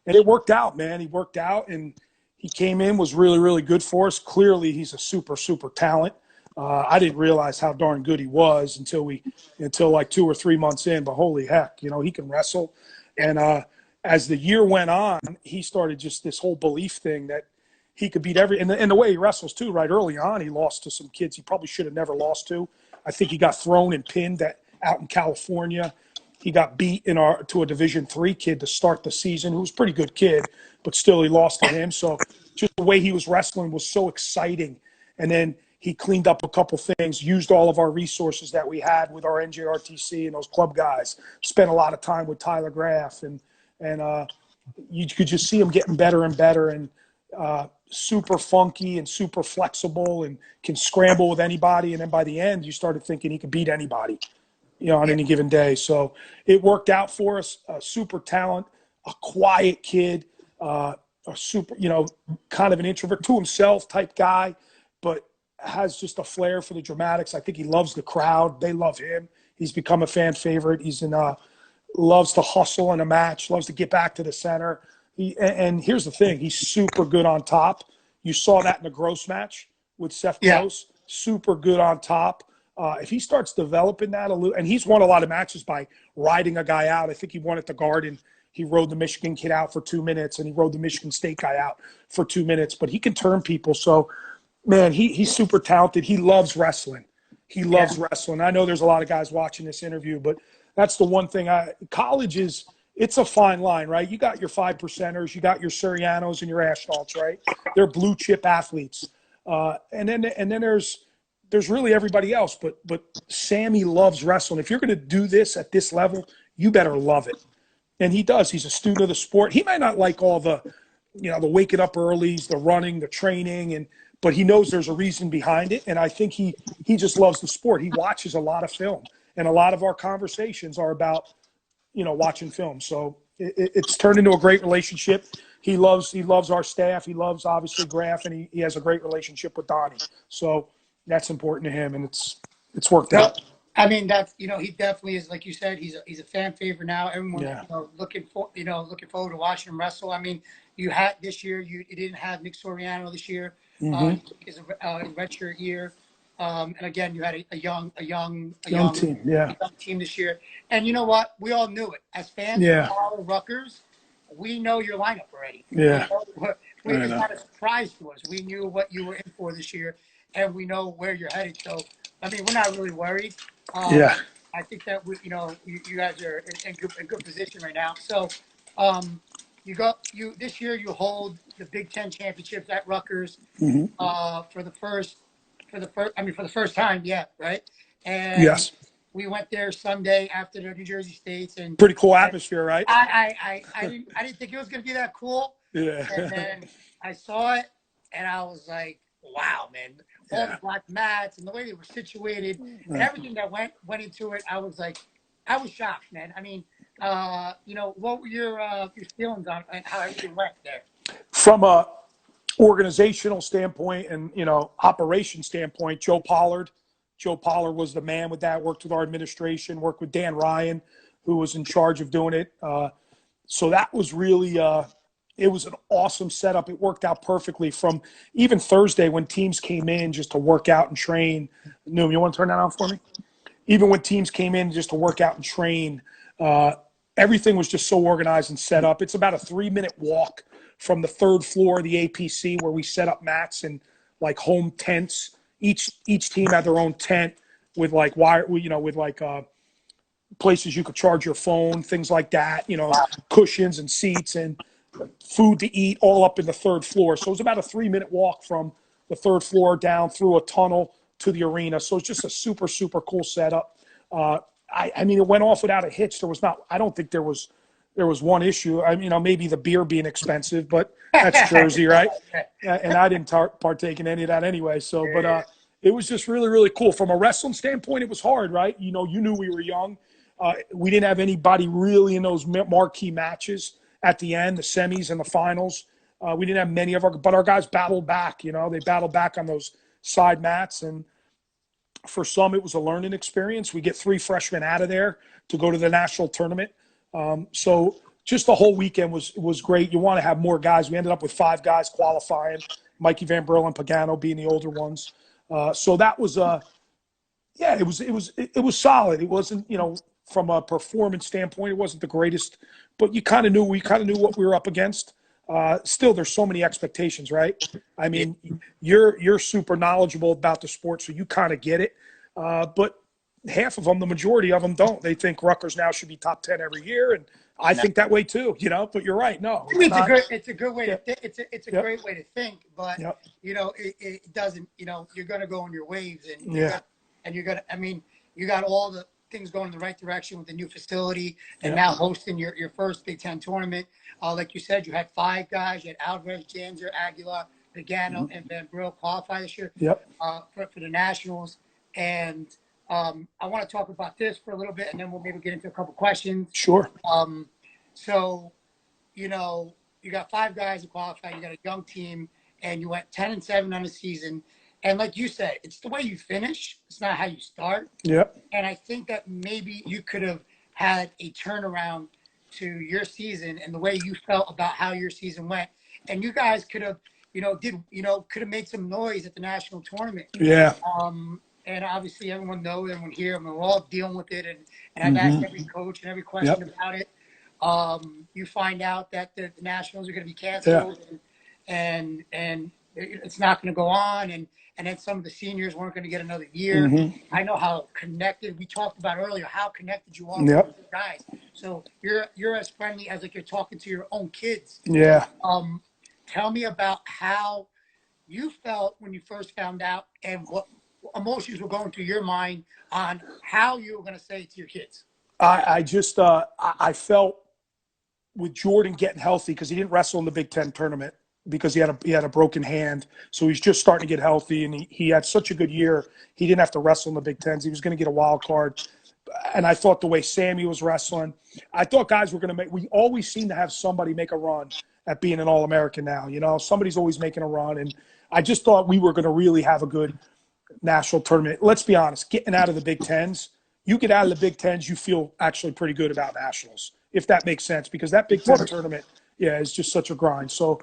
it worked out, man. He worked out, and he came in, was really, really good for us. Clearly, he's a super, super talent. I didn't realize how darn good he was until like 2 or 3 months in. But holy heck, he can wrestle. And as the year went on, he started just this whole belief thing that he could beat and the way he wrestles too. Right early on, he lost to some kids he probably should have never lost to. I think he got thrown and pinned out in California. He got beat to a Division III kid to start the season, who was a pretty good kid, but still he lost to him. So just the way he was wrestling was so exciting. And then he cleaned up a couple things, used all of our resources that we had with our NJRTC and those club guys, spent a lot of time with Tyler Graff, and you could just see him getting better and better, and super funky and super flexible and can scramble with anybody. And then by the end, you started thinking he could beat anybody, on any given day. So it worked out for us. Super talent, a quiet kid, a super, kind of an introvert to himself type guy, but has just a flair for the dramatics. I think he loves the crowd. They love him. He's become a fan favorite. He's loves to hustle in a match, loves to get back to the center. And here's the thing, he's super good on top. You saw that in the Gross match with Seth Gross. Super good on top. If he starts developing that a little, and he's won a lot of matches by riding a guy out. I think he won at the Garden. He rode the Michigan kid out for 2 minutes, and he rode the Michigan State guy out for 2 minutes. But he can turn people. So, man, he's super talented. He loves wrestling. He loves wrestling. I know there's a lot of guys watching this interview, but that's the one thing. College it's a fine line, right? You got your 5%ers, you got your Surianos and your Ashnalts, right? They're blue chip athletes. And then there's really everybody else, but Sammy loves wrestling. If you're going to do this at this level, you better love it. And he does. He's a student of the sport. He might not like all the waking up earlys, the running, the training, but he knows there's a reason behind it. And I think he just loves the sport. He watches a lot of film, and a lot of our conversations are about, watching film. So it's turned into a great relationship. He loves our staff. He loves, obviously, Graff, and he has a great relationship with Donnie. So that's important to him, and it's worked out. I mean, that's he definitely is, like you said, he's a fan favorite now. Everyone looking forward to watching him wrestle. I mean, you had this year, you didn't have Nick Soriano this year. His redshirt year. And again, you had a young team, young team this year. And you know what? We all knew it. As fans of Rutgers, we know your lineup already. Yeah. I it's know. not a surprise to us. We knew what you were in for this year, and we know where you're headed. So, I mean, we're not really worried. Yeah. I think that you guys are in good position right now. So, um, you this year you hold the Big Ten championships at Rutgers Hmm. for the for the first time, yeah, right. And Yes. we went there Sunday after the New Jersey States, and Pretty cool I atmosphere, right? I didn't think it was gonna be that cool, Yeah. and then I saw it, and I was like, wow, man, all the Yeah. black mats and the way they were situated and everything that went into it, I was shocked, man. I mean, what were your feelings on how everything went there? From a organizational standpoint and operation standpoint, Joe Pollard was the man with that. Worked with our administration, worked with Dan Ryan, who was in charge of doing it. So that was really it was an awesome setup. It worked out perfectly from even Thursday when teams came in just to work out and train. Noom, you want to turn that on for me? Even when teams came in just to work out and train, uh, everything was just so organized and set up. It's about a 3-minute walk from the third floor of the APC where we set up mats and like home tents. Each team had their own tent with like wire, with like places you could charge your phone, things like that. Cushions and seats and food to eat, all up in the third floor. So it was about a 3-minute walk from the third floor down through a tunnel to the arena. So it's just a super, super cool setup. I mean, it went off without a hitch. I don't think there was one issue. I mean, maybe the beer being expensive, but that's Jersey, right? And I didn't partake in any of that anyway. So, but it was just really, really cool. From a wrestling standpoint, it was hard, right? You knew we were young. We didn't have anybody really in those marquee matches at the end, the semis and the finals. We didn't have many but our guys battled back. They battled back on those side mats, and for some, it was a learning experience. We get 3 freshmen out of there to go to the national tournament. So just the whole weekend was great. You want to have more guys. We ended up with 5 guys qualifying, Mikey Van Brill and Pagano being the older ones. So that was yeah, it was solid. It wasn't, from a performance standpoint, it wasn't the greatest, but we kind of knew what we were up against. Still, there's so many expectations, right? I Yeah. mean, you're super knowledgeable about the sport, so you kind of get it. But half of them, the majority of them, don't. They think Rutgers now should be top 10 every year, and I think that way too. But you're right. No, I mean, it's not. it's a good way to Yep. it's a Yep. great way to think, but Yep. it doesn't. You're gonna go on your waves, and Yeah. you're gonna. I mean, you got all the things going in the right direction with the new facility, and Yep. now hosting your first Big Ten tournament. Like you said, you had 5 guys. You had Alvarez, Janzer, Aguilar, Pagano, and Van Brill qualify this year Yep. for the Nationals. And I want to talk about this for a little bit, and then we'll maybe get into a couple questions. Sure. So you got 5 guys who qualified. You got a young team, and you went 10-7 on the season. And like you said, it's the way you finish. It's not how you start. Yep. And I think that maybe you could have had a turnaround to your season and the way you felt about how your season went. And you guys could have, could have made some noise at the national tournament. Yeah. And obviously everyone knows, everyone here, I mean, we're all dealing with it. And I've asked every coach and every question about it. You find out that the Nationals are going to be canceled, and it's not going to go on, and then some of the seniors weren't going to get another year. I know how connected we talked about earlier, how connected you are with the guys. So you're as friendly as like you're talking to your own kids. Yeah. Tell me about how you felt when you first found out, and what emotions were going through your mind on how you were going to say it to your kids. I just I felt with Jordan getting healthy, because he didn't wrestle in the Big Ten tournament because he had a broken hand, so he's just starting to get healthy, and he had such a good year. He didn't have to wrestle in the Big Tens. He was going to get a wild card, and I thought the way Sammy was wrestling, I thought guys were going to make. We always seem to have somebody make a run at being an All-American now. Somebody's always making a run, and I just thought we were going to really have a good national tournament. Let's be honest, getting out of the Big Tens, you get out of the Big Tens, you feel actually pretty good about nationals, if that makes sense, because that Big Ten tournament, is just such a grind. So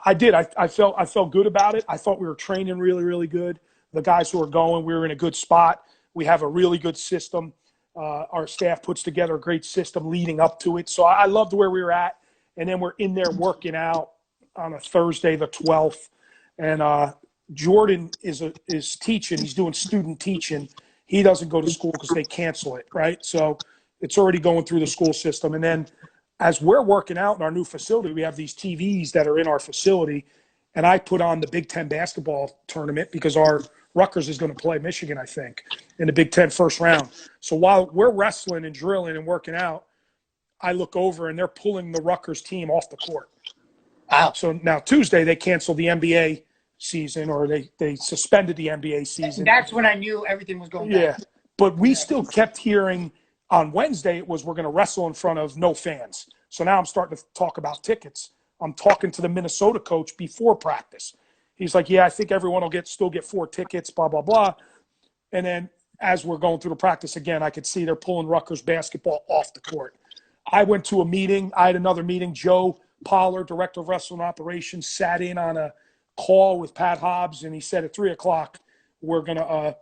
I did. I felt good about it. I thought we were training really, really good. The guys who were going, we were in a good spot. We have a really good system. Our staff puts together a great system leading up to it. So I loved where we were at. And then we're in there working out. on a Thursday, the 12th, and Jordan is teaching. He's doing student teaching. He doesn't go to school because they cancel it, right? So it's already going through the school system. And then as we're working out in our new facility, we have these TVs that are in our facility, and I put on the Big Ten basketball tournament because our Rutgers is going to play Michigan, I think, in the Big Ten first round. So while we're wrestling and drilling and working out, I look over and they're pulling the Rutgers team off the court. Wow. So now Tuesday they canceled the NBA season, or they suspended the NBA season. That's when I knew everything was going Yeah, back. but we still kept hearing on Wednesday it was we're going to wrestle in front of no fans. So now I'm starting to talk about tickets. I'm talking to the Minnesota coach before practice. He's like, yeah, I think everyone will still get 4 tickets, blah, blah, blah. And then as we're going through the practice again, I could see they're pulling Rutgers basketball off the court. I went to a meeting. I had another meeting. Joe Pollard, director of wrestling operations, sat in on a call with Pat Hobbs, and he said at 3:00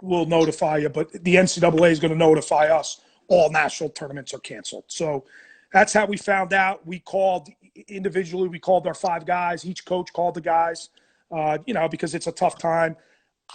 we'll notify you, but the NCAA is going to notify us all national tournaments are canceled. So that's how we found out. We called individually. We called our 5 guys. Each coach called the guys, because it's a tough time.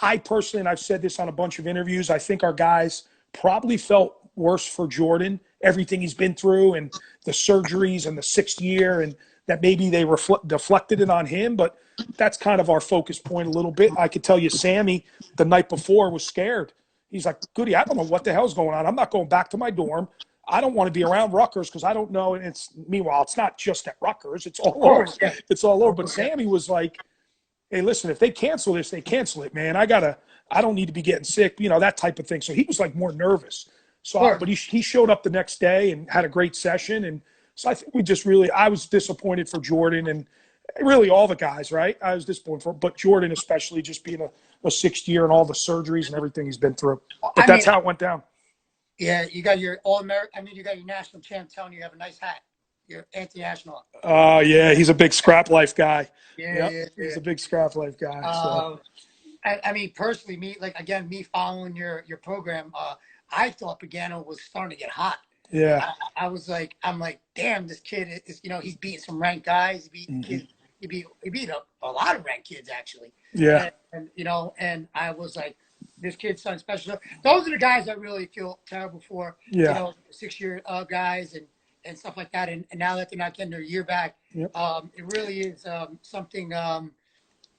I personally, and I've said this on a bunch of interviews, I think our guys probably felt worse for Jordan, everything he's been through and the surgeries and the 6th year, and that maybe they deflected it on him. But that's kind of our focus point a little bit. I could tell you Sammy the night before was scared. He's like, Goody, I don't know what the hell's going on. I'm not going back to my dorm. I don't want to be around Rutgers because I don't know. And meanwhile, it's not just at Rutgers. It's all over. It's all over. But Sammy was like, hey, listen, if they cancel this, they cancel it, man. I don't need to be getting sick, that type of thing. So he was like more nervous. So, but he showed up the next day and had a great session. And so I think I was disappointed for Jordan and really all the guys, right? I was disappointed but Jordan especially, just being a 6th year and all the surgeries and everything he's been through. But that's how it went down. Yeah, you got your All-American. You got your national champ telling you have a nice hat. Your Anthony Ashnault. Oh, yeah, he's a big scrap life guy. Yeah. He's a big scrap life guy. So. Personally, me following your program, I thought Pagano was starting to get hot. Yeah. I'm like, damn, this kid is, he's beating some ranked guys. He beat kids. He beat a lot of ranked kids actually. Yeah. And I was like, this kid's something special. Those are the guys I really feel terrible for. Yeah. 6-year guys and stuff like that. And now that they're not getting their year back, it really is something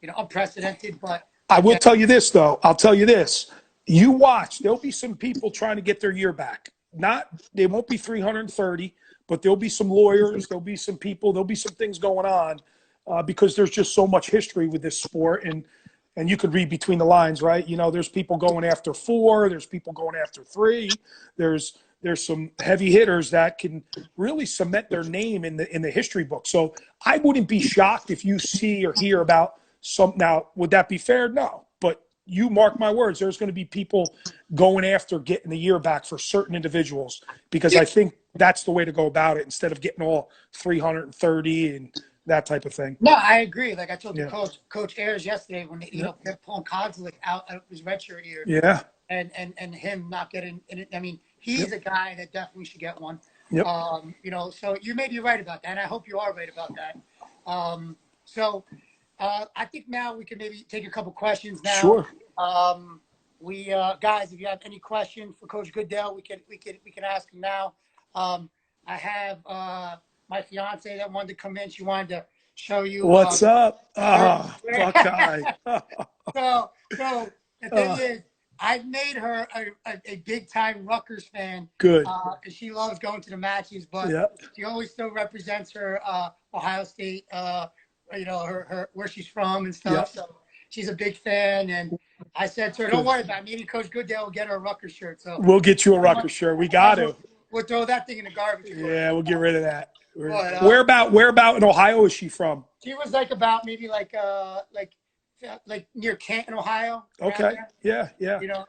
unprecedented. But I will tell you this, though. I'll tell you this. You watch. There'll be some people trying to get their year back. They won't be 330, but there'll be some lawyers. There'll be some people. There'll be some things going on because there's just so much history with this sport. And you could read between the lines, right? There's people going after 4. There's people going after 3. There's some heavy hitters that can really cement their name in the history book. So I wouldn't be shocked if you see or hear about some. Now, would that be fair? No. But you mark my words, there's going to be people going after getting the year back for certain individuals because I think that's the way to go about it instead of getting all 330 and that type of thing. No, I agree. Like I told the Coach Ayers yesterday when they're pulling Kozlik out of his redshirt year. Yeah. And him not getting. He's a guy that definitely should get one. Yep. So you may be right about that, and I hope you are right about that. I think now we can maybe take a couple questions now. Sure. We guys, if you have any questions for Coach Goodale, we can ask him now. I have my fiance that wanted to come in. She wanted to show you. What's up? Buckeye. So the thing is, I've made her a big-time Rutgers fan. Good. And she loves going to the matches, but she always still represents her Ohio State, her where she's from and stuff. Yep. So she's a big fan, and I said to her, don't worry about it. Maybe Coach Goodale will get her a Rutgers shirt. So we'll get you a Rutgers shirt. We got to. We'll throw that thing in the garbage. Yeah, we'll get rid of that. Where about in Ohio is she from? She was about maybe like near Canton, Ohio. Okay. Yeah.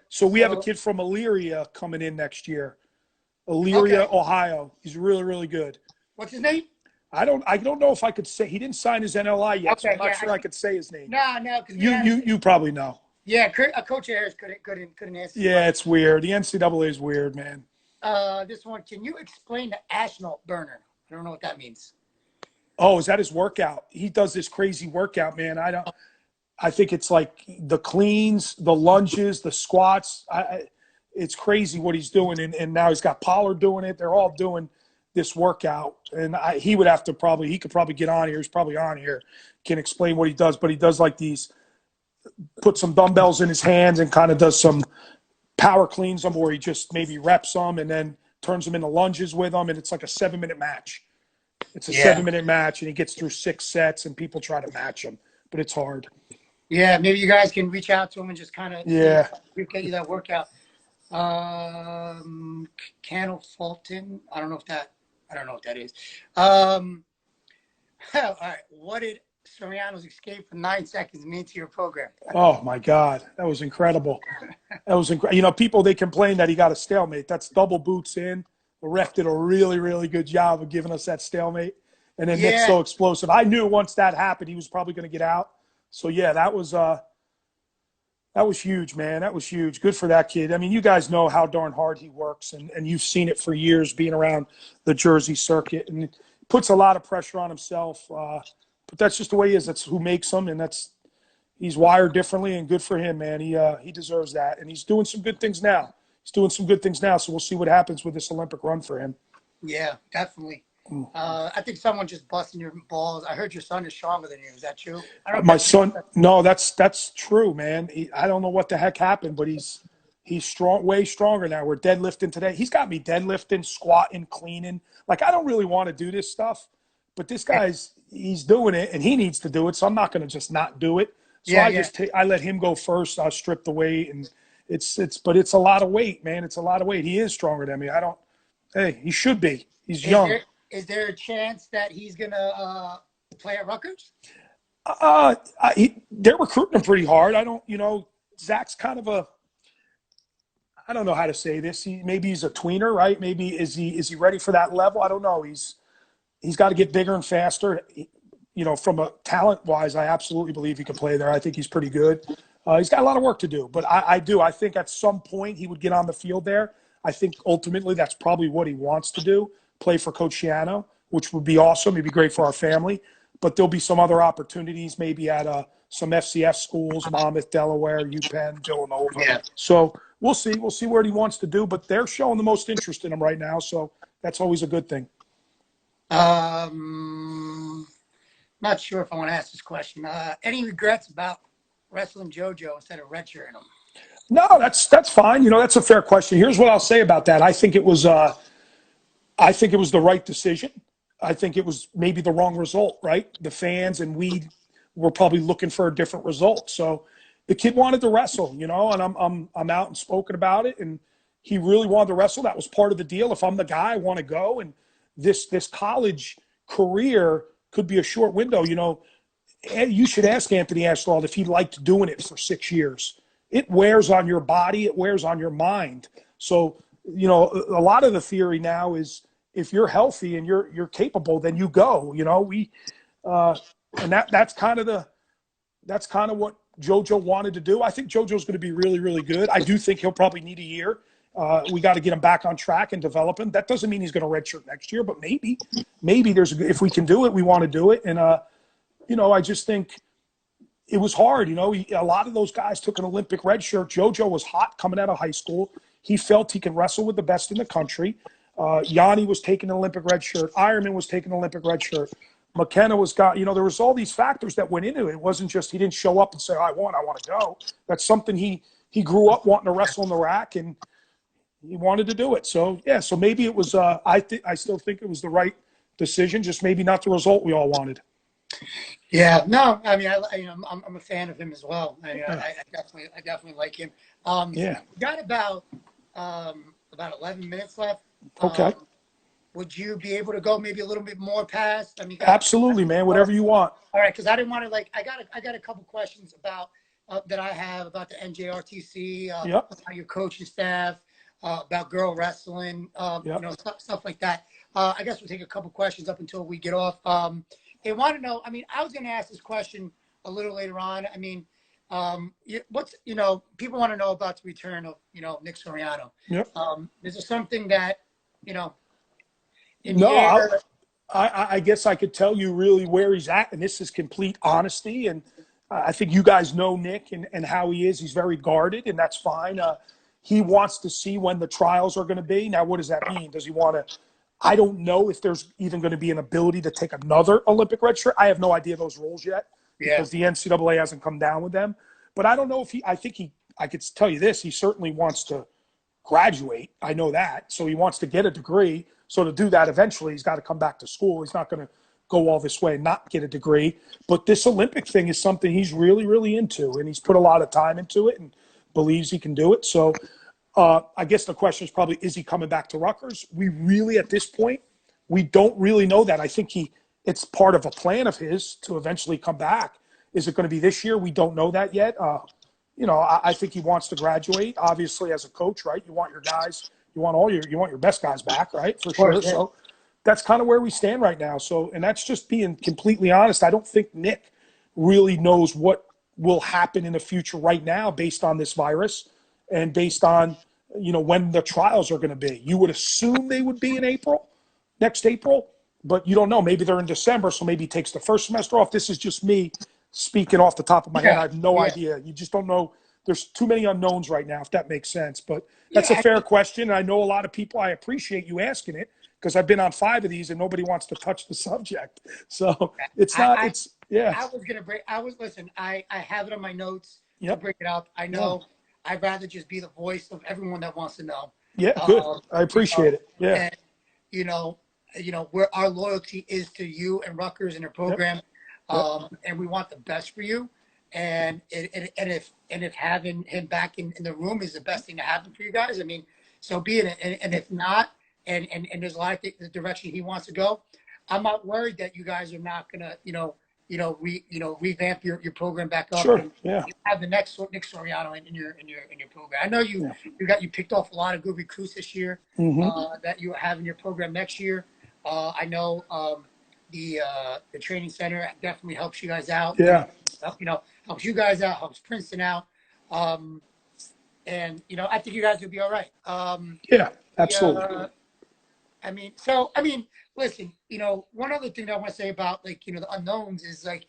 So we have a kid from Elyria coming in next year. Elyria, Ohio. He's really, really good. What's his name? I don't know if I could say. He didn't sign his NLI yet, so I'm not sure I could say his name. No. You probably know. Yeah, Coach Ayers couldn't answer. Yeah, it's weird. The NCAA is weird, man. This one. Can you explain the Ashnault burner? I don't know what that means. Oh, is that his workout? He does this crazy workout, man. I think it's like the cleans, the lunges, the squats. It's crazy what he's doing, and now he's got Pollard doing it. They're all doing this workout, and he would have to he could probably get on here. He's probably on here, can explain what he does, but he does like these, put some dumbbells in his hands and kind of does some power cleans them, where he just maybe reps them and then turns them into lunges with them, and it's like a 7-minute match. It's a Yeah. 7-minute match, and he gets through 6 sets, and people try to match him, but it's hard. Yeah, maybe you guys can reach out to him and just kind of get you that workout. Cannell Fulton. I don't know what that is. All right. What did Soriano's escape for 9 seconds mean to your program? Oh my God, that was incredible. That was incredible. You know, people, they complain that he got a stalemate. That's double boots in. The ref did a really, really good job of giving us that stalemate. And then Nick's so explosive. I knew once that happened, he was probably going to get out. So yeah, that was huge, man. That was huge. Good for that kid. I mean, you guys know how darn hard he works, and you've seen it for years being around the Jersey circuit, and it puts a lot of pressure on himself. But that's just the way he is. That's who makes him, and he's wired differently, and good for him, man. He deserves that, and he's doing some good things now. So we'll see what happens with this Olympic run for him. Yeah, definitely. I think someone just busting your balls. I heard your son is stronger than you. Is that true? My son, no, that's true, man. I don't know what the heck happened, but he's strong, way stronger now. We're deadlifting today. He's got me deadlifting, squatting, cleaning. Like, I don't really want to do this stuff, but this he's doing it, and he needs to do it. So I'm not going to just not do it. So I let him go first. I'll strip the weight, and but it's a lot of weight, man. It's a lot of weight. He is stronger than me. He should be. He's young. Is there a chance that he's going to play at Rutgers? They're recruiting him pretty hard. Zach's kind of I don't know how to say this. Maybe he's a tweener, right? Maybe is he ready for that level? I don't know. He's got to get bigger and faster. From a talent wise, I absolutely believe he can play there. I think he's pretty good. He's got a lot of work to do, but I think at some point he would get on the field there. I think ultimately that's probably what he wants to do, play for Coach Shiano, which would be awesome. It'd be great for our family. But there'll be some other opportunities, maybe at some FCS schools, Monmouth, Delaware, UPenn, Villanova. Yeah. So we'll see. We'll see what he wants to do. But they're showing the most interest in him right now, so that's always a good thing. Not sure if I want to ask this question. Any regrets about wrestling JoJo instead of redshirting him? No, that's fine. That's a fair question. Here's what I'll say about that. I think it was the right decision. I think it was maybe the wrong result, right? The fans and we were probably looking for a different result. So the kid wanted to wrestle, and I'm out and spoken about it, and he really wanted to wrestle. That was part of the deal. If I'm the guy, I want to go, and this college career could be a short window. You should ask Anthony Ashland if he liked doing it for 6 years. It wears on your body. It wears on your mind. So, a lot of the theory now is if you're healthy and you're capable, then you go. And that's kind of what JoJo wanted to do. I think JoJo's going to be really, really good. I do think he'll probably need a year. We got to get him back on track and develop him. That doesn't mean he's going to redshirt next year, but maybe if we can do it, we want to do it. And I just think it was hard. A lot of those guys took an Olympic red shirt. JoJo was hot coming out of high school. He felt he could wrestle with the best in the country. Yanni was taking an Olympic red shirt. Ironman was taking an Olympic red shirt. McKenna there was all these factors that went into it. It wasn't just he didn't show up and say, I want to go. That's something he grew up wanting to wrestle in the rack, and he wanted to do it. So, yeah, so maybe it was I still think it was the right decision, just maybe not the result we all wanted. Yeah, no, I mean, I'm a fan of him as well. I definitely like him. We got about 11 minutes left. Okay. Would you be able to go maybe a little bit more past? Absolutely, man. Whatever you want. All right, because I didn't want to I got a couple questions about that I have about the NJRTC, about your coaching staff, about girl wrestling, stuff like that. I guess we'll take a couple questions up until we get off. They want to know. I was going to ask this question a little later on. People want to know about the return of Nick Soriano. Yep. Is there something that I guess I could tell you really where he's at, and this is complete honesty. And I think you guys know Nick and how he is. He's very guarded, and that's fine. He wants to see when the trials are going to be. Now, what does that mean? Does he want to? I don't know if there's even going to be an ability to take another Olympic red shirt. I have no idea those rules yet because the NCAA hasn't come down with them. But I don't know if I could tell you this, he certainly wants to graduate. I know that. So he wants to get a degree. So to do that, eventually he's got to come back to school. He's not going to go all this way and not get a degree. But this Olympic thing is something he's really, really into, and he's put a lot of time into it and believes he can do it. So I guess the question is probably, is he coming back to Rutgers? We really, at this point, we don't really know that. I think it's part of a plan of his to eventually come back. Is it going to be this year? We don't know that yet. I think he wants to graduate. Obviously, as a coach, right? You want your guys, you want your best guys back, right? For sure. Yeah. So that's kind of where we stand right now. So, and that's just being completely honest. I don't think Nick really knows what will happen in the future right now based on this virus and based on, when the trials are going to be. You would assume they would be in next April, but you don't know. Maybe they're in December, so maybe he takes the first semester off. This is just me speaking off the top of my head. I have no idea. You just don't know. There's too many unknowns right now, if that makes sense. But that's a fair question. I know a lot of people. I appreciate you asking it because I've been on 5 of these and nobody wants to touch the subject. So it's not. I was gonna break. Listen. I have it on my notes to bring it up. I know. I'd rather just be the voice of everyone that wants to know. Yeah, good. I appreciate it. Yeah. And, where our loyalty is to you and Rutgers and your program. And we want the best for you. And if having him back in the room is the best thing to happen for you guys, I mean, so be it. And if not, and there's a lot of the direction he wants to go, I'm not worried that you guys are not gonna, revamp your program back up. Sure. And yeah. You have the next Nick Soriano in your program. I know you picked off a lot of good recruits this year that you have in your program next year. I know. The training center definitely helps you guys out. Yeah. Helps you guys out, helps Princeton out. And I think you guys will be all right. Yeah, absolutely. Listen, one other thing that I want to say about the unknowns is the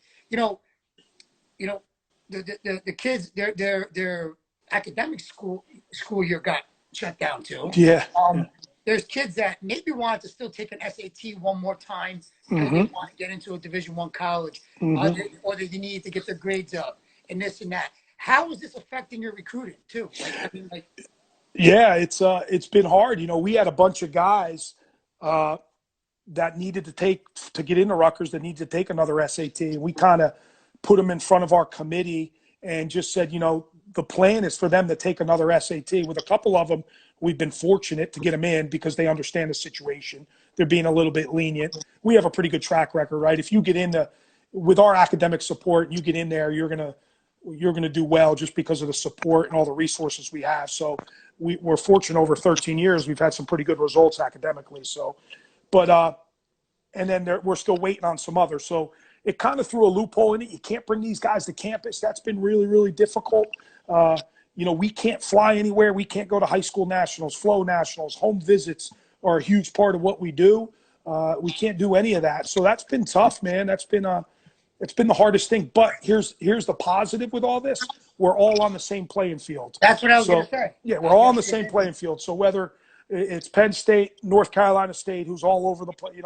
kids, their academic school year got shut down too. Yeah. There's kids that maybe want to still take an SAT one more time because they want to get into a Division I college, or they need to get their grades up and this and that. How is this affecting your recruiting too? Yeah, it's been hard. We had a bunch of guys that needed to get into Rutgers that needed to take another SAT. We kind of put them in front of our committee and just said, the plan is for them to take another SAT. With a couple of them, we've been fortunate to get them in because they understand the situation. They're being a little bit lenient. We have a pretty good track record, right? If you get with our academic support, you get in there, you're gonna do well just because of the support and all the resources we have. So we're fortunate over 13 years. We've had some pretty good results academically. So, but and then we're still waiting on some others. So it kind of threw a loophole in it. You can't bring these guys to campus. That's been really, really difficult. We can't fly anywhere. We can't go to high school nationals, flow nationals, home visits are a huge part of what we do. We can't do any of that. So that's been tough, man. It's been the hardest thing. But here's the positive with all this. We're all on the same playing field. That's what I was going to say. Yeah, we're all on the same playing field. So whether it's Penn State, North Carolina State, who's all over the place,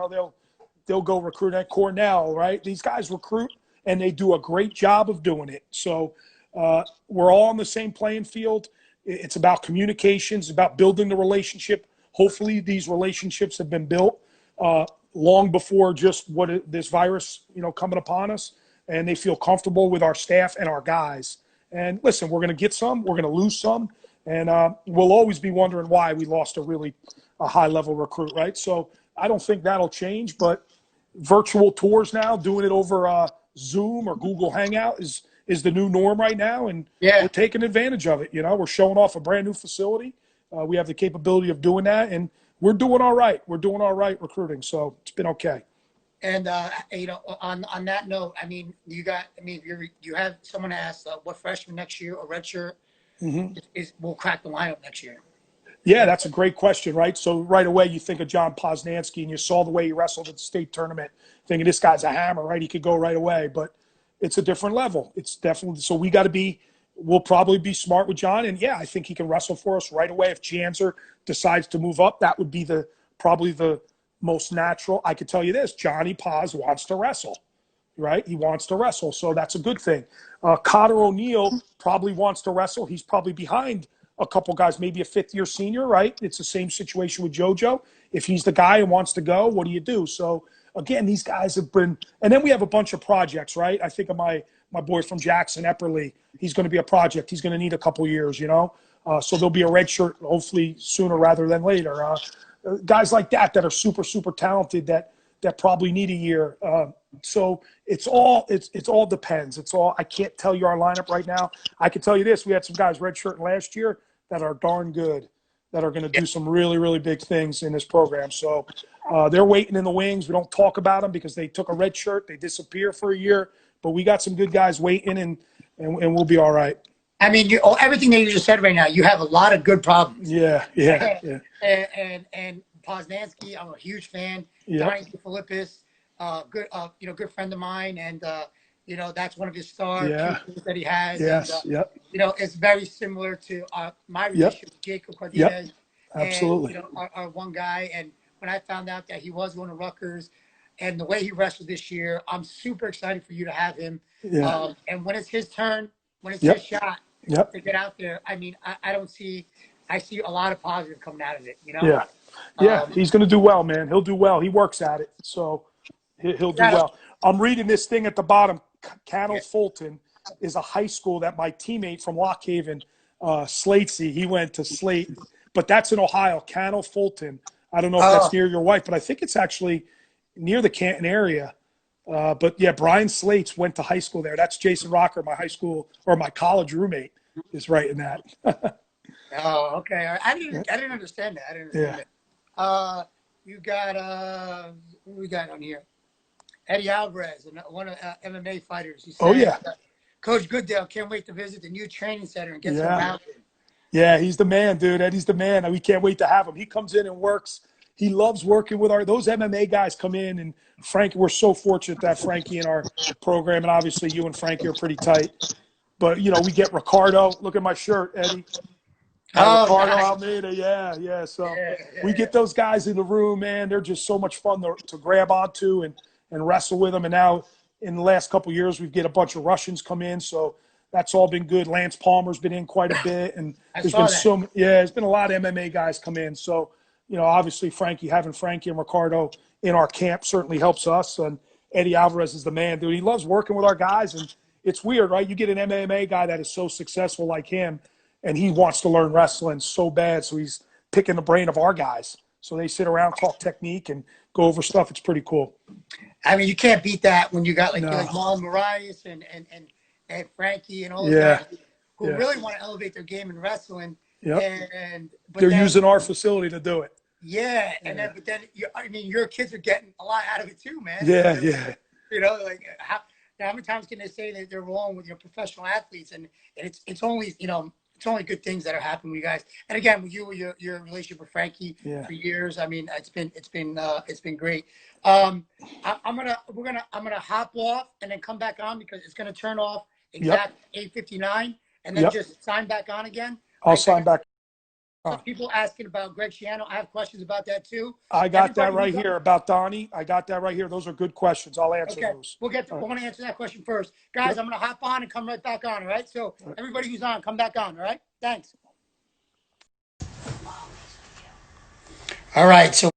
they'll go recruit at Cornell, right? These guys recruit, and they do a great job of doing it. So we're all on the same playing field. It's about communications, about building the relationship. Hopefully these relationships have been built long before just this virus, coming upon us, and they feel comfortable with our staff and our guys. And listen, we're going to get some, we're going to lose some, and we'll always be wondering why we lost a high-level recruit, right? So I don't think that'll change, but virtual tours now, doing it over Zoom or Google Hangout is the new norm right now, and we're taking advantage of it. We're showing off a brand new facility. We have the capability of doing that, and we're doing all right. We're doing all right recruiting, so it's been okay. And on that note, you have someone asked what freshman next year or redshirt will crack the lineup next year. Yeah, that's a great question, right? So right away you think of John Posnanski, and you saw the way he wrestled at the state tournament, thinking this guy's a hammer, right? He could go right away, but it's a different level. It's definitely so we got to be. We'll probably be smart with John, and yeah, I think he can wrestle for us right away. If Janzer decides to move up, that would be the probably the most natural. I could tell you this: Johnny Paz wants to wrestle, right? He wants to wrestle, so that's a good thing. Connor O'Neill probably wants to wrestle. He's probably behind a couple guys, maybe a fifth-year senior, right? It's the same situation with JoJo. If he's the guy and wants to go, what do you do? So again, these guys have been, and then we have a bunch of projects, right? I think of my boy from Jackson, Epperly. He's going to be a project. He's going to need a couple years, you know. So there'll be a red shirt, hopefully sooner rather than later. Guys like that are super super talented that probably need a year. So it's all depends. It's all I can't tell you our lineup right now. I can tell you this: we had some guys redshirting last year that are darn good, that are going to do some really really big things in this program. So they're waiting in the wings. We don't talk about them because they took a red shirt, they disappear for a year. But we got some good guys waiting, and we'll be all right. I mean, everything that you just said right now, you have a lot of good problems. Yeah. And Poznansky, I'm a huge fan. Yep. Donnie Philippus, good, good friend of mine, and that's one of his star Yeah. pupils that he has. Yes. And, Yep. it's very similar to my relationship with Jacob Cardenas. Yep. Absolutely. And, our one guy. And when I found out that he was going to Rutgers, and the way he wrestled this year, I'm super excited for you to have him. Yeah. And when it's his turn, when it's Yep. his shot Yep. to get out there, I mean, I see a lot of positive coming out of it, you know? Yeah. Yeah. He's going to do well, man. He'll do well. He works at it. So he'll do well. I'm reading this thing at the bottom. Cannell Fulton is a high school that my teammate from Lock Haven, Slatesy, he went to Slate, but that's in Ohio, Cannell Fulton. I don't know if that's near your wife, but I think it's actually near the Canton area. But yeah, Brian Slates went to high school there. That's Jason Rocker, my high school or my college roommate, is right in that. Oh, okay. I didn't understand that. I didn't understand that. You got who we got on here? Eddie Alvarez, one of MMA fighters. He said, yeah. Coach Goodale can't wait to visit the new training center and get some rounds in. Yeah, he's the man, dude. Eddie's the man. We can't wait to have him. He comes in and works. He loves working with those MMA guys come in, and Frank, we're so fortunate to have Frankie in our program, and obviously you and Frankie are pretty tight. But, we get Ricardo. Look at my shirt, Eddie. Ricardo Almeida, yeah. So we get those guys in the room, man. They're just so much fun to grab onto and wrestle with them. And now in the last couple of years, we've get a bunch of Russians come in, so that's all been good. Lance Palmer's been in quite a bit, and there's been a lot of MMA guys come in. So, obviously having Frankie and Ricardo in our camp certainly helps us. And Eddie Alvarez is the man, dude. He loves working with our guys, and it's weird, right? You get an MMA guy that is so successful like him, and he wants to learn wrestling so bad, so he's picking the brain of our guys. So they sit around, talk technique, and go over stuff. It's pretty cool. I mean, you can't beat that when you got like Marlon Moraes and Frankie and all those guys who really want to elevate their game in wrestling. Yep. But they're using our facility to do it. Yeah, but then your kids are getting a lot out of it too, man. Yeah. How many times can they say that they're wrong with your professional athletes, and it's only it's only good things that are happening with you guys. And again, with your relationship with Frankie for years, I mean, it's been great. I'm gonna hop off and then come back on because it's gonna turn off exact 8:59, and then just sign back on again. I'll sign back. People asking about Greg Schiano. I have questions about that too. I got that right here about Donnie. I got that right here. Those are good questions. I'll answer those. We'll get to. I want to answer that question first, guys. I'm going to hop on and come right back on. All right. So everybody who's on, come back on. All right. Thanks. All right. So